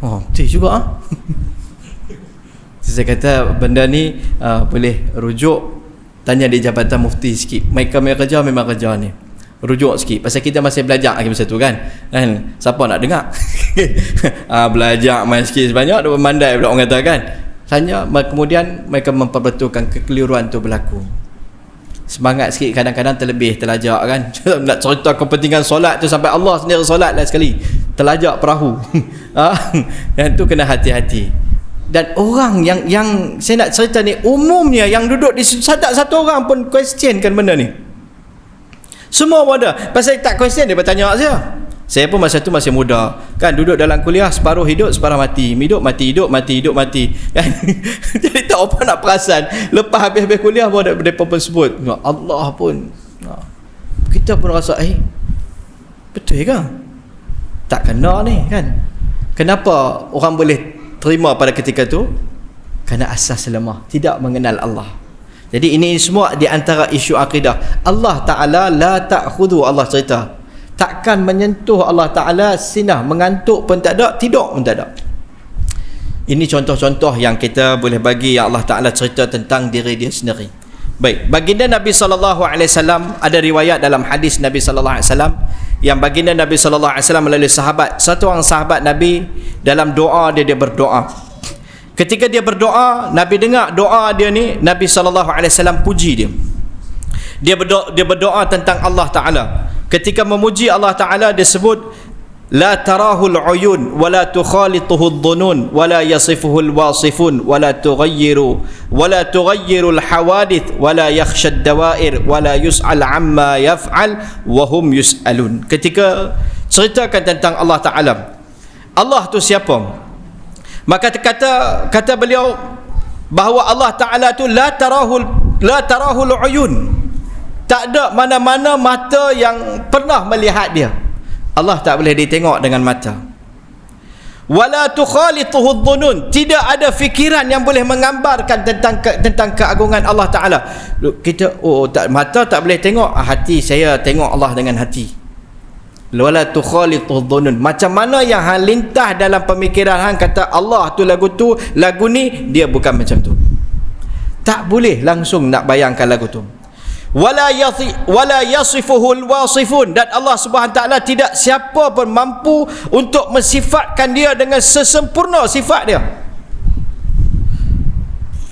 oh betul juga so, saya kata benda ni boleh rujuk tanya di Jabatan Mufti sikit. Mereka kerja memang kerja ni. rujuk sikit pasal kita masih belajar lagi masa tu kan. Siapa nak dengar? Belajar main sikit sebanyak dah memandai pula orang kata kan. Hanya kemudian mereka memperbetulkan kekeliruan tu berlaku. Semangat sikit, kadang-kadang terlebih terlajak kan. Nak cerita kepentingan solat tu sampai Allah sendiri solat lah sekali, terlajak perahu. Dan tu kena hati-hati. Dan orang yang saya nak cerita ni, umumnya yang duduk di tak satu orang pun questionkan benda ni. Semua ada. Pasal tak question dia bertanya saja. Saya pun masa tu masih muda kan, duduk dalam kuliah, separuh hidup separuh mati, hidup mati kan. Jadi tak apa nak perasan. Lepas habis kuliah baru mereka pun sebut Allah pun, kita pun rasa betul ke? Tak kena ni kan. Kenapa orang boleh terima pada ketika tu? Kerana asas lemah, tidak mengenal Allah. Jadi ini semua di antara isu akidah. Allah Ta'ala la ta'khudhu, Allah cerita takkan menyentuh Allah Ta'ala sinah, mengantuk pun tak ada, tidur pun tak ada. Ini contoh-contoh yang kita boleh bagi yang Allah Ta'ala cerita tentang diri dia sendiri. Baik, baginda Nabi SAW, ada riwayat dalam hadis Nabi SAW yang baginda Nabi SAW melalui sahabat, satu orang sahabat Nabi dalam doa dia berdoa. Ketika dia berdoa, Nabi dengar doa dia ni, Nabi SAW puji dia. Dia berdoa tentang Allah Ta'ala. Ketika memuji Allah Ta'ala, dia sebut la tarahul uyun wala tukhalituhu dhunun wala yasifuhu alwasifun wala tughayyiru alhawadith wala yakhsha ad-dawair wala yus'al amma yaf'al wa hum yus'alun. Ketika ceritakan tentang Allah Ta'ala, Allah tu siapa? Maka kata beliau bahawa Allah Ta'ala tu la tarahul uyun, tak ada mana-mana mata yang pernah melihat dia. Allah tak boleh ditengok dengan mata. Wala tukhalituhu dhunun, tidak ada fikiran yang boleh menggambarkan tentang keagungan Allah Ta'ala. Kita mata tak boleh tengok, hati saya tengok Allah dengan hati. Wala tukhalituhu dhunun, macam mana yang hang lintah dalam pemikiran hang kata Allah tu lagu ni, dia bukan macam tu. Tak boleh langsung nak bayangkan lagu tu. Wala yasifuhu alwasifun, dan Allah Subhanahu Taala tidak siapa pun mampu untuk mensifatkan dia dengan sesempurna sifat dia.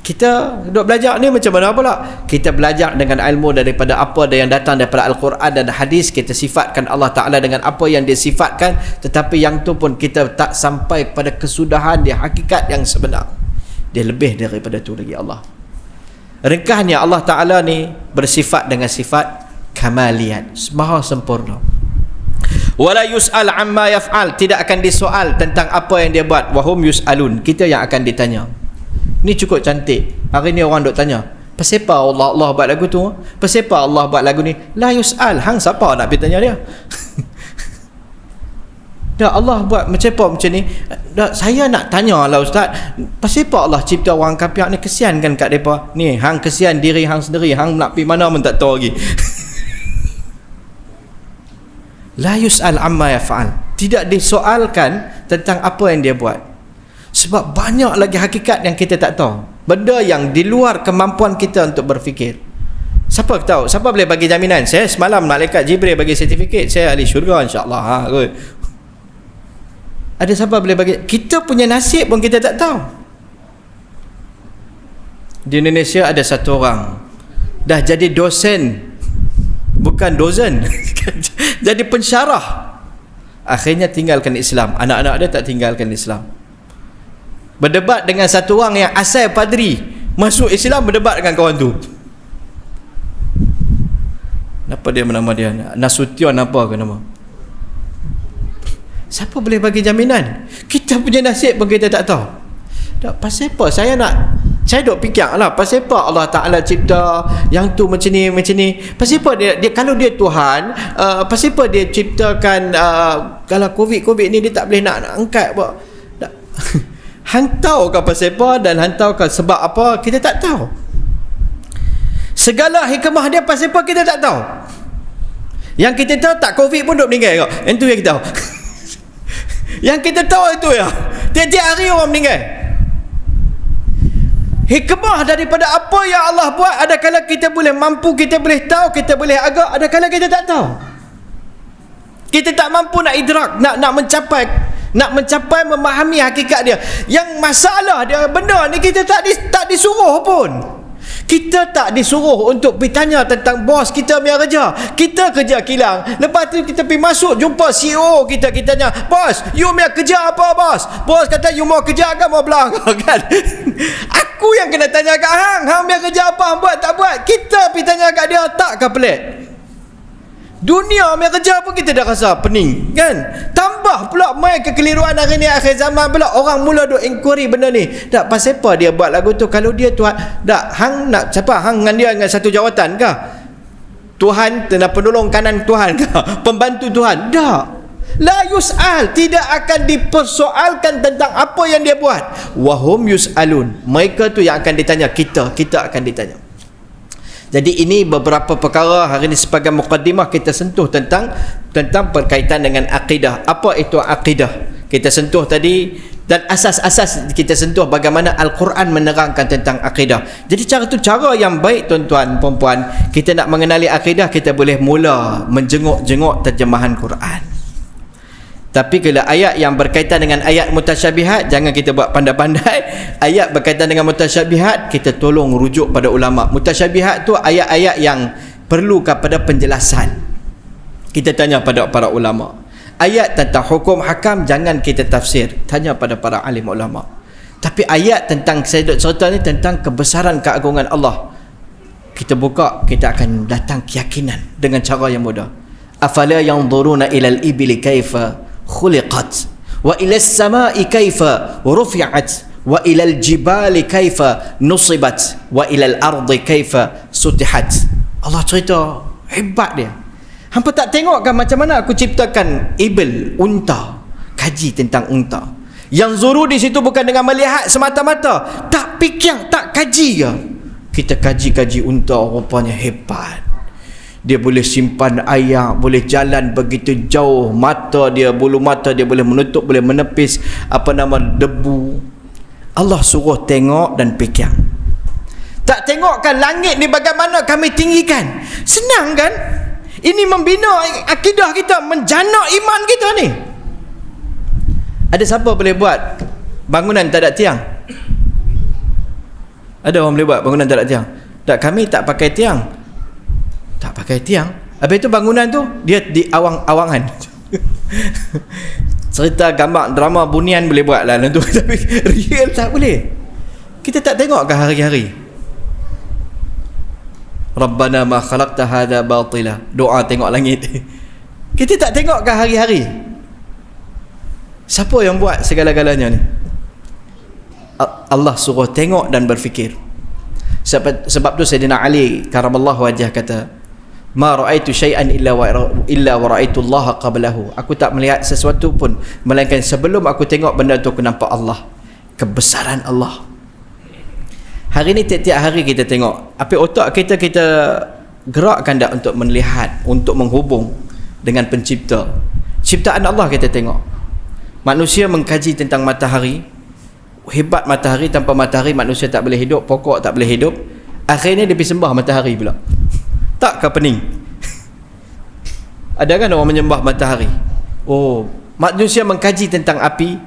Kita duk belajar ni macam mana pula? Kita belajar dengan ilmu daripada apa yang datang daripada Al-Quran dan hadis. Kita sifatkan Allah Ta'ala dengan apa yang dia sifatkan, tetapi yang tu pun kita tak sampai pada kesudahan dia, hakikat yang sebenar. Dia lebih daripada tu lagi Allah. Ringkasnya Allah Ta'ala ni bersifat dengan sifat kamaliyat, maha sempurna. Wala yus'al amma yaf'al, tidak akan disoal tentang apa yang dia buat. Wahum yus'alun, kita yang akan ditanya. Ni cukup cantik. Hari ni orang duk tanya, pasal apa Allah buat lagu tu? Pasal apa Allah buat lagu ni? La yus'al, hang siapa nak pergi tanya dia? Dah Allah buat macam apa macam ni? Dah saya nak tanya lah Ustaz, pasal apa Allah cipta orang kafir ni? Kesian kan kat depa. Ni hang kesian diri hang sendiri, hang nak pergi mana pun tak tahu lagi. La yus'al amma yaf'al, tidak disoalkan tentang apa yang dia buat. Sebab banyak lagi hakikat yang kita tak tahu, benda yang di luar kemampuan kita untuk berfikir. Siapa tahu? Siapa boleh bagi jaminan? Saya semalam malaikat Jibril bagi sertifikat saya ahli syurga insya-Allah. Ada siapa boleh bagi? Kita punya nasib pun kita tak tahu. Di Indonesia ada satu orang dah jadi dosen, bukan dozen, jadi pensyarah. Akhirnya tinggalkan Islam. Anak-anak dia tak tinggalkan Islam. Berdebat dengan satu orang yang asal padri, masuk Islam, berdebat dengan kawan tu. Apa dia nama dia? Nasution apa ke nama? Siapa boleh bagi jaminan? Kita punya nasib pun kita tak tahu. Tak, pasal apa saya duk fikir lah, pasal apa Allah Ta'ala cipta yang tu macam ni, pasal apa dia kalau dia Tuhan, pasal apa dia ciptakan kalau COVID ni dia tak boleh nak angkat apa? Hang tahu ke pasal apa dan hang tahu ke sebab apa? Kita tak tahu. Segala hikmah dia pasal apa kita tak tahu. Yang kita tahu tak COVID pun duk meninggal kau. Yang tu yang kita tahu. Yang kita tahu itu ya, tiap-tiap hari orang meninggal. Hikmah daripada apa yang Allah buat, adakala kita boleh mampu, kita boleh tahu, kita boleh agak, adakala kita tak tahu. Kita tak mampu nak idrak, nak mencapai memahami hakikat dia. Yang masalah dia, benda ni kita tak disuruh pun. Kita tak disuruh untuk pergi tanya tentang bos kita punya kerja. Kita kerja kilang. Lepas tu kita pergi masuk jumpa CEO kita tanya, bos, you punya kerja apa bos? Bos kata you mau kerja ke mau belang kan? Aku yang kena tanya kat hang punya kerja apa, hang buat tak buat? Kita pergi tanya kat dia, tak ke pelik? Dunia punya kerja pun kita dah rasa pening kan? Tambah pula main kekeliruan hari ni, akhir zaman pula orang mula duk inquiry benda ni. Tak pasal apa dia buat lagu tu? Kalau dia Tuhan, tak hang nak siapa? Hang dengan dia dengan satu jawatan ke? Tuhan penolong kanan Tuhan ke? Pembantu Tuhan? Tak. La yus'al, tidak akan dipersoalkan tentang apa yang dia buat. Wahum yus'alun, mereka tu yang akan ditanya. Kita akan ditanya. Jadi ini beberapa perkara hari ini sebagai mukaddimah kita sentuh tentang berkaitan dengan akidah. Apa itu akidah? Kita sentuh tadi, dan asas-asas kita sentuh bagaimana Al-Quran menerangkan tentang akidah. Jadi cara yang baik tuan-tuan puan-puan, kita nak mengenali akidah, kita boleh mula menjenguk-jenguk terjemahan Quran. Tapi kalau ayat yang berkaitan dengan ayat mutasyabihat, jangan kita buat pandai-pandai. Ayat berkaitan dengan mutasyabihat, kita tolong rujuk pada ulama. Mutasyabihat tu ayat-ayat yang perlu kepada penjelasan. Kita tanya pada para ulama. Ayat tentang hukum hakam, jangan kita tafsir, tanya pada para alim ulama. Tapi ayat tentang cerita ni tentang kebesaran keagungan Allah, kita buka, kita akan datang keyakinan dengan cara yang mudah. Afala yanzuruna ilal ibili kaifa khuliqat wa ila as-sama'i kaifa rufi'at wa ila al-jibali kaifa nusibat wa ila al-ardi kaifa sutihat. Allah cerita hebat dia. Hampa tak tengok kan macam mana aku ciptakan ibil, unta? Kaji tentang unta. Yang zuru di situ bukan dengan melihat semata-mata, tak fikir, tak kaji ke? Kita kaji unta, rupanya hebat. Dia boleh simpan air, boleh jalan begitu jauh, bulu mata dia boleh menutup, boleh menepis debu. Allah suruh tengok dan fikir. Tak tengokkan langit ni bagaimana kami tinggikan. Senang kan? Ini membina akidah kita, menjana iman kita ni. Ada siapa boleh buat bangunan tak ada tiang? Ada orang boleh buat bangunan tak ada tiang? Tak, kami tak pakai tiang. Tak pakai tiang. Habis itu bangunan tu dia di awang-awangan. Cerita gambar drama bunian boleh buat lah tu, tapi real tak boleh. Kita tak tengok ke hari-hari? Rabbana ma khalaqta hadha batila. Doa tengok langit. Kita tak tengok ke hari-hari? Siapa yang buat segala-galanya ni? Allah suruh tengok dan berfikir. Sebab tu Sayyidina Ali karamallahu wajhah kata, ma ra'aitu syai'an illa wa ra'aitu Allah qablahu. Aku tak melihat sesuatu pun melainkan sebelum aku tengok benda tu aku nampak Allah, kebesaran Allah. Hari ni tiap-tiap hari kita tengok, apa otak kita gerakkan tak untuk melihat, untuk menghubung dengan pencipta. Ciptaan Allah kita tengok. Manusia mengkaji tentang matahari. Hebat matahari, tanpa matahari manusia tak boleh hidup, pokok tak boleh hidup. Akhirnya dia pergi sembah matahari pula. Tak ke pening? Ada kan orang menyembah matahari? Oh, manusia mengkaji tentang api.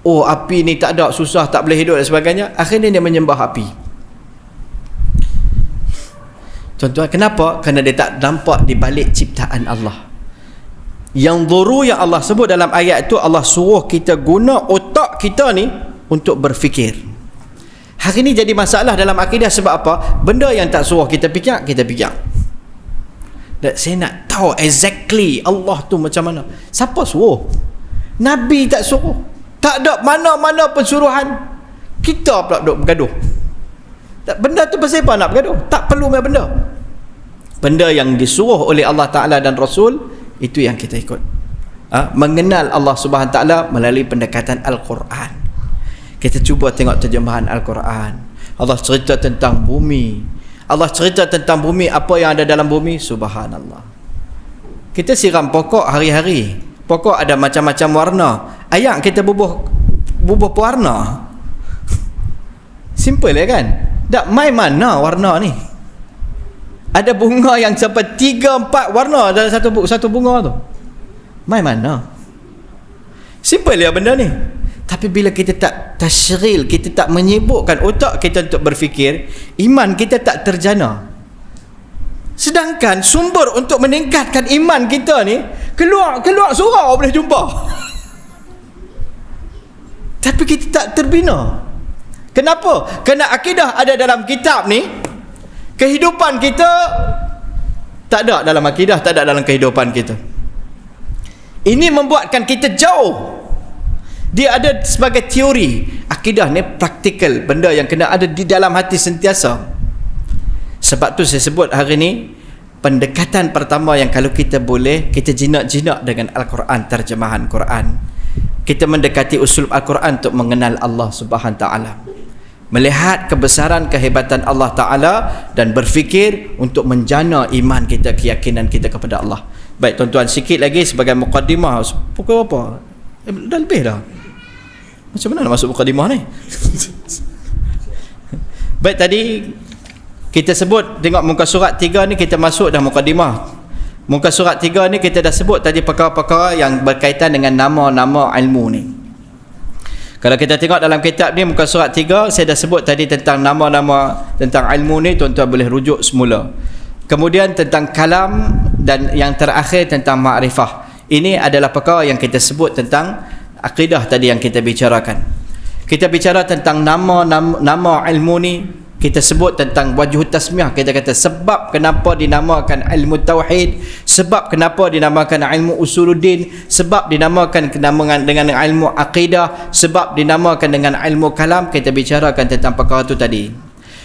Oh, api ni tak ada, susah, tak boleh hidup dan sebagainya. Akhirnya dia menyembah api. Tuan-tuan, kenapa? Kerana dia tak nampak di balik ciptaan Allah. Yang dhuru yang Allah sebut dalam ayat itu, Allah suruh kita guna otak kita ni untuk berfikir. Hari ni jadi masalah dalam akidah sebab apa? Benda yang tak suruh kita fikir, kita fikir. Dan saya nak tahu exactly Allah tu macam mana. Siapa suruh? Nabi tak suruh. Tak ada mana-mana pensuruhan. Kita pula duk bergaduh. Benda tu pasal apa nak bergaduh? Tak perlu punya benda. Benda yang disuruh oleh Allah Ta'ala dan Rasul, itu yang kita ikut. Mengenal Allah Subhanahu Ta'ala melalui pendekatan Al-Quran. Kita cuba tengok terjemahan Al-Quran. Allah cerita tentang bumi. Allah cerita tentang bumi, apa yang ada dalam bumi, subhanallah. Kita siram pokok hari-hari. Pokok ada macam-macam warna. Ayak kita bubuh pewarna. Simple ya kan? Tak main mana warna ni. Ada bunga yang sampai 3-4 warna dalam satu bunga tu. Mai mana? Simple ya benda ni. Tapi bila kita tak tasyril, kita tak menyibukkan otak kita untuk berfikir, iman kita tak terjana. Sedangkan sumber untuk meningkatkan iman kita ni keluar surau boleh jumpa. Tapi kita tak terbina. Kenapa? Kerana akidah ada dalam kitab ni, kehidupan kita tak ada dalam akidah, tak ada dalam kehidupan kita. Ini membuatkan kita jauh. Dia ada sebagai teori. Akidah ni praktikal, benda yang kena ada di dalam hati sentiasa. Sebab tu saya sebut hari ni, pendekatan pertama yang kalau kita boleh, kita jinak-jinak dengan Al-Quran, terjemahan Quran. Kita mendekati usul Al-Quran untuk mengenal Allah Subhanahu Ta'ala, melihat kebesaran kehebatan Allah Ta'ala, dan berfikir untuk menjana iman kita, keyakinan kita kepada Allah. Baik tuan-tuan, sikit lagi sebagai muqaddimah. Pukul apa? Dah lebih dah. Macam mana nak masuk muqaddimah ni? Baik, tadi kita sebut, tengok muka surat 3 ni, kita masuk dah muqaddimah. Muka surat 3 ni kita dah sebut tadi perkara-perkara yang berkaitan dengan nama-nama ilmu ni. Kalau kita tengok dalam kitab ni, muka surat 3, saya dah sebut tadi tentang nama-nama tentang ilmu ni, tuan-tuan boleh rujuk semula. Kemudian tentang kalam, dan yang terakhir tentang ma'rifah. Ini adalah perkara yang kita sebut tentang akidah tadi yang kita bicarakan. Kita bicara tentang nama ilmu ni, kita sebut tentang wajh tasmiyah. Kita kata sebab kenapa dinamakan ilmu tauhid, sebab kenapa dinamakan ilmu usuluddin, sebab dinamakan dengan ilmu akidah, sebab dinamakan dengan ilmu kalam. Kita bicarakan tentang perkara itu tadi.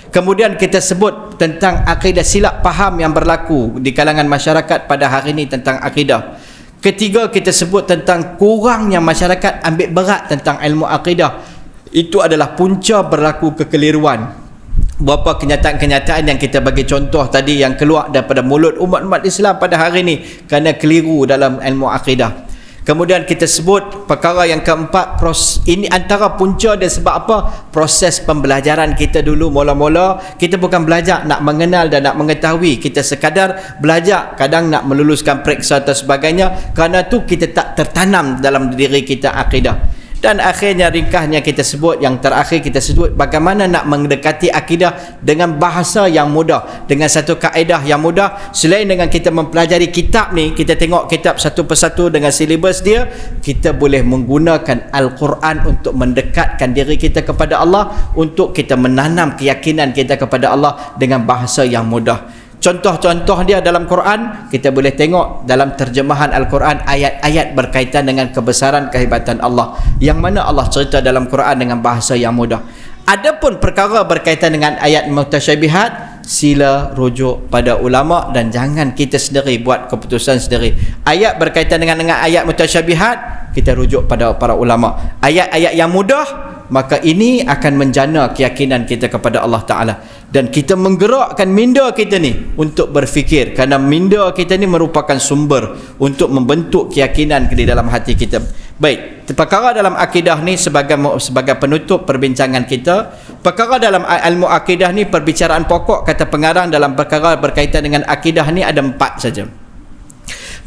Kemudian kita sebut tentang akidah silap faham yang berlaku di kalangan masyarakat pada hari ini tentang akidah. Ketiga, kita sebut tentang kurangnya masyarakat ambil berat tentang ilmu akidah. Itu adalah punca berlaku kekeliruan. Berapa kenyataan-kenyataan yang kita bagi contoh tadi yang keluar daripada mulut umat-umat Islam pada hari ini kerana keliru dalam ilmu akidah. Kemudian kita sebut perkara yang keempat, ini antara punca dia sebab apa? Proses pembelajaran kita dulu mula-mula, kita bukan belajar nak mengenal dan nak mengetahui, kita sekadar belajar, kadang nak meluluskan periksa dan sebagainya. Kerana tu kita tak tertanam dalam diri kita akidah. Dan akhirnya ringkasnya kita sebut, yang terakhir kita sebut bagaimana nak mendekati akidah dengan bahasa yang mudah, dengan satu kaedah yang mudah. Selain dengan kita mempelajari kitab ni, kita tengok kitab satu persatu dengan silibus dia, kita boleh menggunakan Al-Quran untuk mendekatkan diri kita kepada Allah, untuk kita menanam keyakinan kita kepada Allah dengan bahasa yang mudah. Contoh-contoh dia dalam Quran, kita boleh tengok dalam terjemahan Al-Quran, ayat-ayat berkaitan dengan kebesaran kehebatan Allah, yang mana Allah cerita dalam Quran dengan bahasa yang mudah. Adapun perkara berkaitan dengan ayat mutasyabihat, sila rujuk pada ulama dan jangan kita sendiri buat keputusan sendiri. Ayat berkaitan dengan ayat mutasyabihat, kita rujuk pada para ulama. Ayat-ayat yang mudah, maka ini akan menjana keyakinan kita kepada Allah Ta'ala, dan kita menggerakkan minda kita ni untuk berfikir, kerana minda kita ni merupakan sumber untuk membentuk keyakinan di dalam hati kita. Baik, perkara dalam akidah ni sebagai penutup perbincangan kita. Perkara dalam ilmu akidah ni, perbicaraan pokok kata pengarang dalam perkara berkaitan dengan akidah ni ada 4 saja.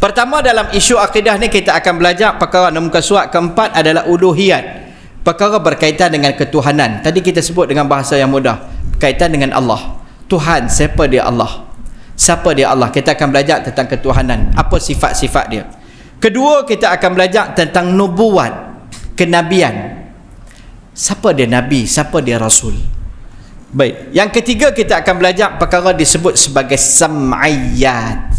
Pertama, dalam isu akidah ni kita akan belajar perkara muka surat keempat adalah uluhiyat, perkara berkaitan dengan ketuhanan. Tadi kita sebut dengan bahasa yang mudah, kaitan dengan Allah. Tuhan, siapa dia Allah? Siapa dia Allah? Kita akan belajar tentang ketuhanan, apa sifat-sifat dia. Kedua, kita akan belajar tentang nubuat, kenabian. Siapa dia Nabi? Siapa dia Rasul? Baik. Yang ketiga, kita akan belajar perkara disebut sebagai sam'iyat.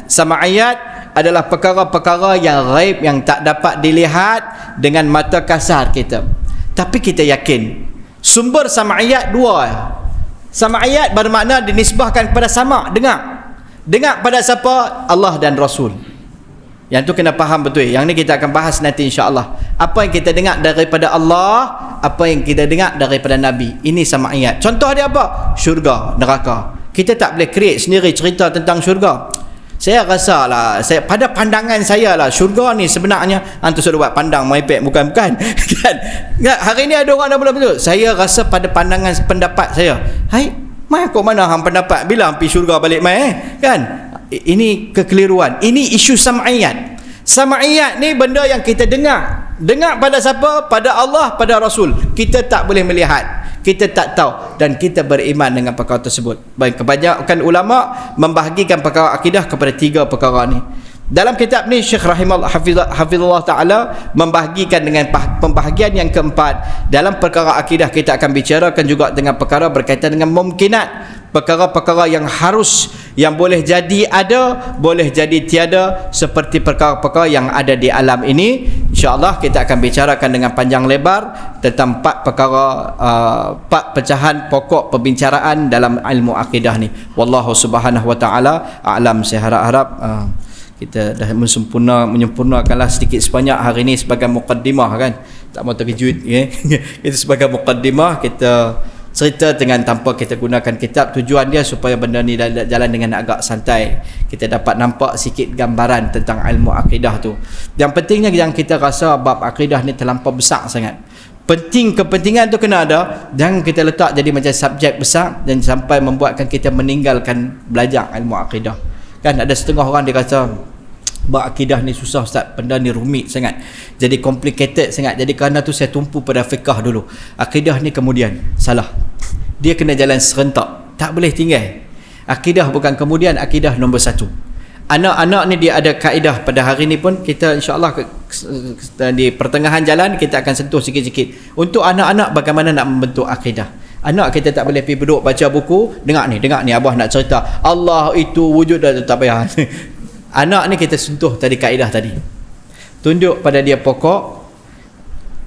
Sam'iyat adalah perkara-perkara yang ghaib, yang tak dapat dilihat dengan mata kasar kita, tapi kita yakin. Sumber sam'iyat 2. Sam'iyat bermakna dinisbahkan kepada sama', dengar pada siapa? Allah dan Rasul. Yang tu kena faham betul. Yang ni kita akan bahas nanti insya-Allah. Apa yang kita dengar daripada Allah, apa yang kita dengar daripada Nabi. Ini sam'iyat. Contoh dia apa? Syurga, neraka. Kita tak boleh create sendiri cerita tentang syurga. Saya rasa lah, pada pandangan saya lah, syurga ni sebenarnya antu sudah buat pandang merepek, bukan kan? Hari ni ada orang dah betul. Saya rasa pada pendapat saya, hai, mai kok mana hang pendapat bila pergi syurga balik mai kan? ini kekeliruan. Ini isu sam'iyat. Sam'iyat ni benda yang kita dengar. Dengar pada siapa? Pada Allah, pada Rasul. Kita tak boleh melihat, kita tak tahu, dan kita beriman dengan perkara tersebut. Baik, kebanyakan ulama membahagikan perkara akidah kepada 3 perkara ni. Dalam kitab ni Syekh Hafizullah Ta'ala membahagikan dengan pembahagian yang keempat. Dalam perkara akidah kita akan bicarakan juga dengan perkara berkaitan dengan mumkinat, perkara-perkara yang harus, yang boleh jadi ada, boleh jadi tiada, seperti perkara-perkara yang ada di alam ini. InsyaAllah kita akan bicarakan dengan panjang lebar tentang 4 perkara, 4 pecahan pokok pembicaraan dalam ilmu akidah ni. Wallahu subhanahu wa ta'ala a'lam. Saya harap-harap kita dah menyempurnakanlah sedikit sebanyak hari ini sebagai muqaddimah kan. Tak mau terkejut ya. Itu sebagai muqaddimah, kita cerita dengan tanpa kita gunakan kitab. Tujuan dia supaya benda ni jalan dengan agak santai, kita dapat nampak sikit gambaran tentang ilmu akidah tu. Yang pentingnya yang kita rasa bab akidah ni terlampau besar sangat. Kepentingan tu kena ada, jangan kita letak jadi macam subjek besar dan sampai membuatkan kita meninggalkan belajar ilmu akidah. Kan ada setengah orang dia kata bab akidah ni susah Ustaz, benda ni rumit sangat, jadi complicated sangat, jadi kerana tu saya tumpu pada fiqh dulu, akidah ni kemudian. Salah, dia kena jalan serentak, tak boleh tinggal. Akidah bukan kemudian, akidah nombor 1. Anak-anak ni dia ada kaedah. Pada hari ni pun kita insyaAllah di pertengahan jalan kita akan sentuh sikit-sikit untuk anak-anak bagaimana nak membentuk akidah. Anak kita tak boleh pergi duduk baca buku, dengar ni abah nak cerita Allah itu wujud, dah tak payah. Anak ni kita sentuh tadi kaedah tadi, tunjuk pada dia pokok,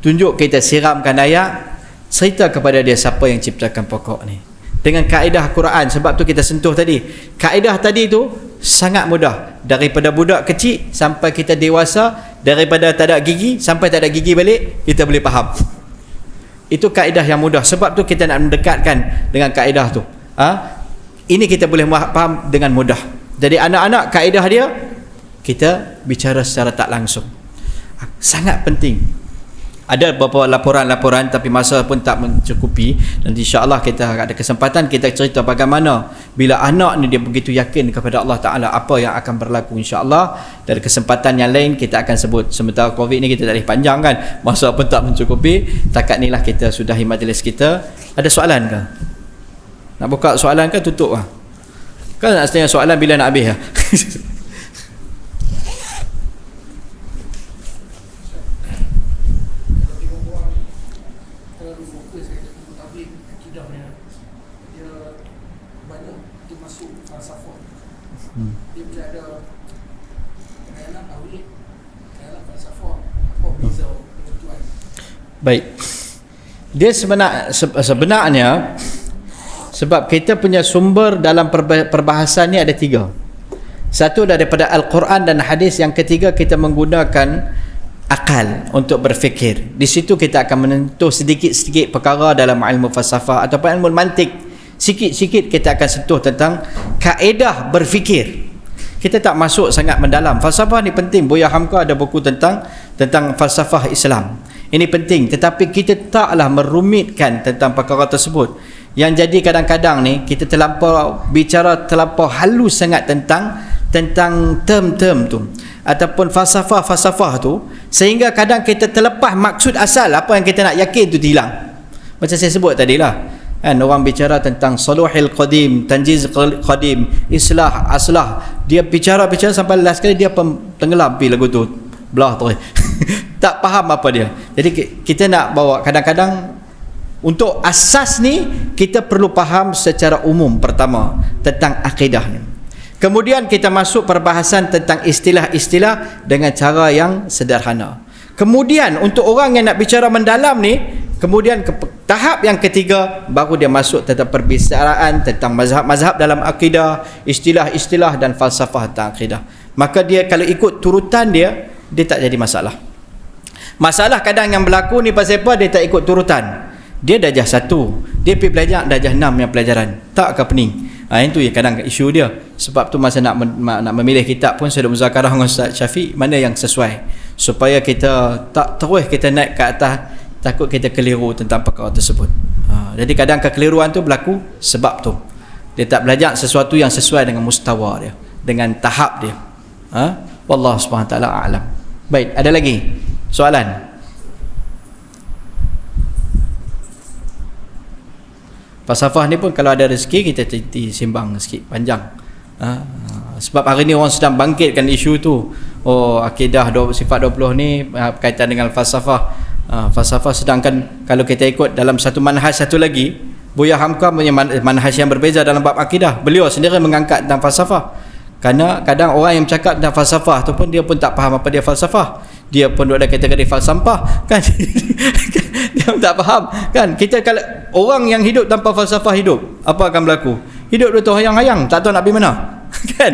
tunjuk kita siramkan ayat, cerita kepada dia siapa yang ciptakan pokok ni dengan kaedah Quran. Sebab tu kita sentuh tadi kaedah tadi tu sangat mudah, daripada budak kecil sampai kita dewasa, daripada tak ada gigi sampai tak ada gigi balik, kita boleh faham. Itu kaedah yang mudah. Sebab tu kita nak mendekatkan dengan kaedah tu. Ini kita boleh faham dengan mudah. Jadi anak-anak kaedah dia kita bicara secara tak langsung. Sangat penting. Ada beberapa laporan-laporan tapi masa pun tak mencukupi, dan insya-Allah kita ada kesempatan kita cerita bagaimana bila anak ni dia begitu yakin kepada Allah Taala apa yang akan berlaku insya-Allah. Dari kesempatan yang lain kita akan sebut. Sementara Covid ni kita tak boleh panjang kan, masa pun tak mencukupi. Takat inilah kita sudahi majlis kita. Ada soalan ke? Nak buka soalan ke tutup ah? Kan nak tanya soalan bila nak habis ah? Baik. Dia sebenarnya sebab kita punya sumber dalam perbahasan ni ada 3. Satu daripada Al-Quran dan hadis, yang ketiga kita menggunakan akal untuk berfikir. Di situ kita akan menentuh sedikit-sedikit perkara dalam ilmu falsafah ataupun ilmu mantik. Sikit-sikit kita akan sentuh tentang kaedah berfikir. Kita tak masuk sangat mendalam. Falsafah ni penting. Buya Hamka ada buku tentang falsafah Islam. Ini penting, tetapi kita taklah merumitkan tentang perkara tersebut. Yang jadi kadang-kadang ni kita terlampau bicara terlampau halus sangat tentang term-term tu ataupun falsafah tu, sehingga kadang kita terlepas maksud asal apa yang kita nak yakin tu hilang. Macam saya sebut tadilah kan, orang bicara tentang saluhil qadim, tanjiz qadim, islah aslah, dia bicara sampai last kali dia tenggelam pi lagu tu belah tu. Tak faham apa dia. Jadi kita nak bawa kadang-kadang untuk asas ni kita perlu faham secara umum pertama tentang akidah ni. Kemudian kita masuk perbahasan tentang istilah-istilah dengan cara yang sederhana. Kemudian untuk orang yang nak bicara mendalam ni, kemudian tahap yang ketiga baru dia masuk tentang perbicaraan tentang mazhab-mazhab dalam akidah, istilah-istilah dan falsafah tentang akidah. Maka dia kalau ikut turutan dia tak jadi masalah. Masalah kadang yang berlaku ni pasal apa? Dia tak ikut turutan. Dia darjah 1, dia pergi belajar darjah 6 yang pelajaran. Tak ke pening. Itu yang kadang isu dia. Sebab tu masa nak memilih kitab pun saya dah muzakarah dengan Ustaz Syafiq mana yang sesuai, supaya kita tak terus kita naik ke atas, takut kita keliru tentang perkara tersebut. Jadi kadang kekeliruan tu berlaku sebab tu dia tak belajar sesuatu yang sesuai dengan mustawa dia. dengan tahap dia. Wallahu subhanahu wa taala a'lam. Baik, ada lagi soalan? Falsafah ni pun kalau ada rezeki kita sembang sikit panjang. Sebab hari ni orang sedang bangkitkan isu tu. Akidah sifat 20 ni berkaitan dengan falsafah. Falsafah, sedangkan kalau kita ikut dalam satu manhaj satu lagi, Buya Hamka punya manhaj yang berbeza dalam bab akidah. Beliau sendiri mengangkat tentang falsafah. Kerana kadang orang yang bercakap tentang falsafah tu pun dia pun tak faham apa dia falsafah. Dia pun duduk dalam kategori falsampah kan. Dia pun tak faham kan. Kita kalau orang yang hidup tanpa falsafah hidup, apa akan berlaku? Hidup dia tu hayang-hayang, tak tahu nak pergi mana. Kan?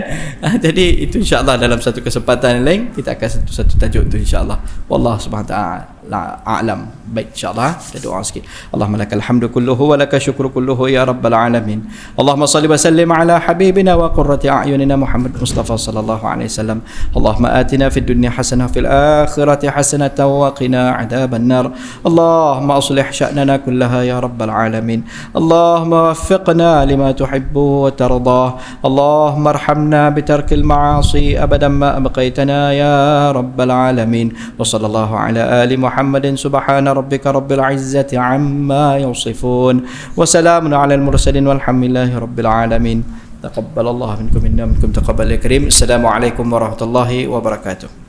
Jadi itu insya-Allah dalam satu kesempatan yang lain kita akan satu tajuk tu insya-Allah. Wallahu subhanahu wa ta'ala a'lam. Baik, insya-Allah kita doa sikit. Allahumma lakal hamdu kulluhu wa lakal syukru kulluhu ya rabbal alamin. Allahumma salli wa sallim ala habibina wa qurrati a'yunina Muhammad Mustafa sallallahu alaihi wasallam. Allahumma atina fid dunya hasanah fil akhirati hasanah wa qina adzaban nar. Allahumma aslih sya'nana kullaha ya rabbal alamin. Allahumma waffiqna lima tuhibbu wa tardah. Allahumma ارحمنا بترك المعاصي أبدا ما أبقيتنا يا رب العالمين. وصلى الله على آل محمد. سبحان ربك رب العزة عما يصفون وسلام على المرسلين والحمد لله رب العالمين. تقبل الله منكم إنا منكم تقبل الكريم. السلام عليكم ورحمة الله وبركاته.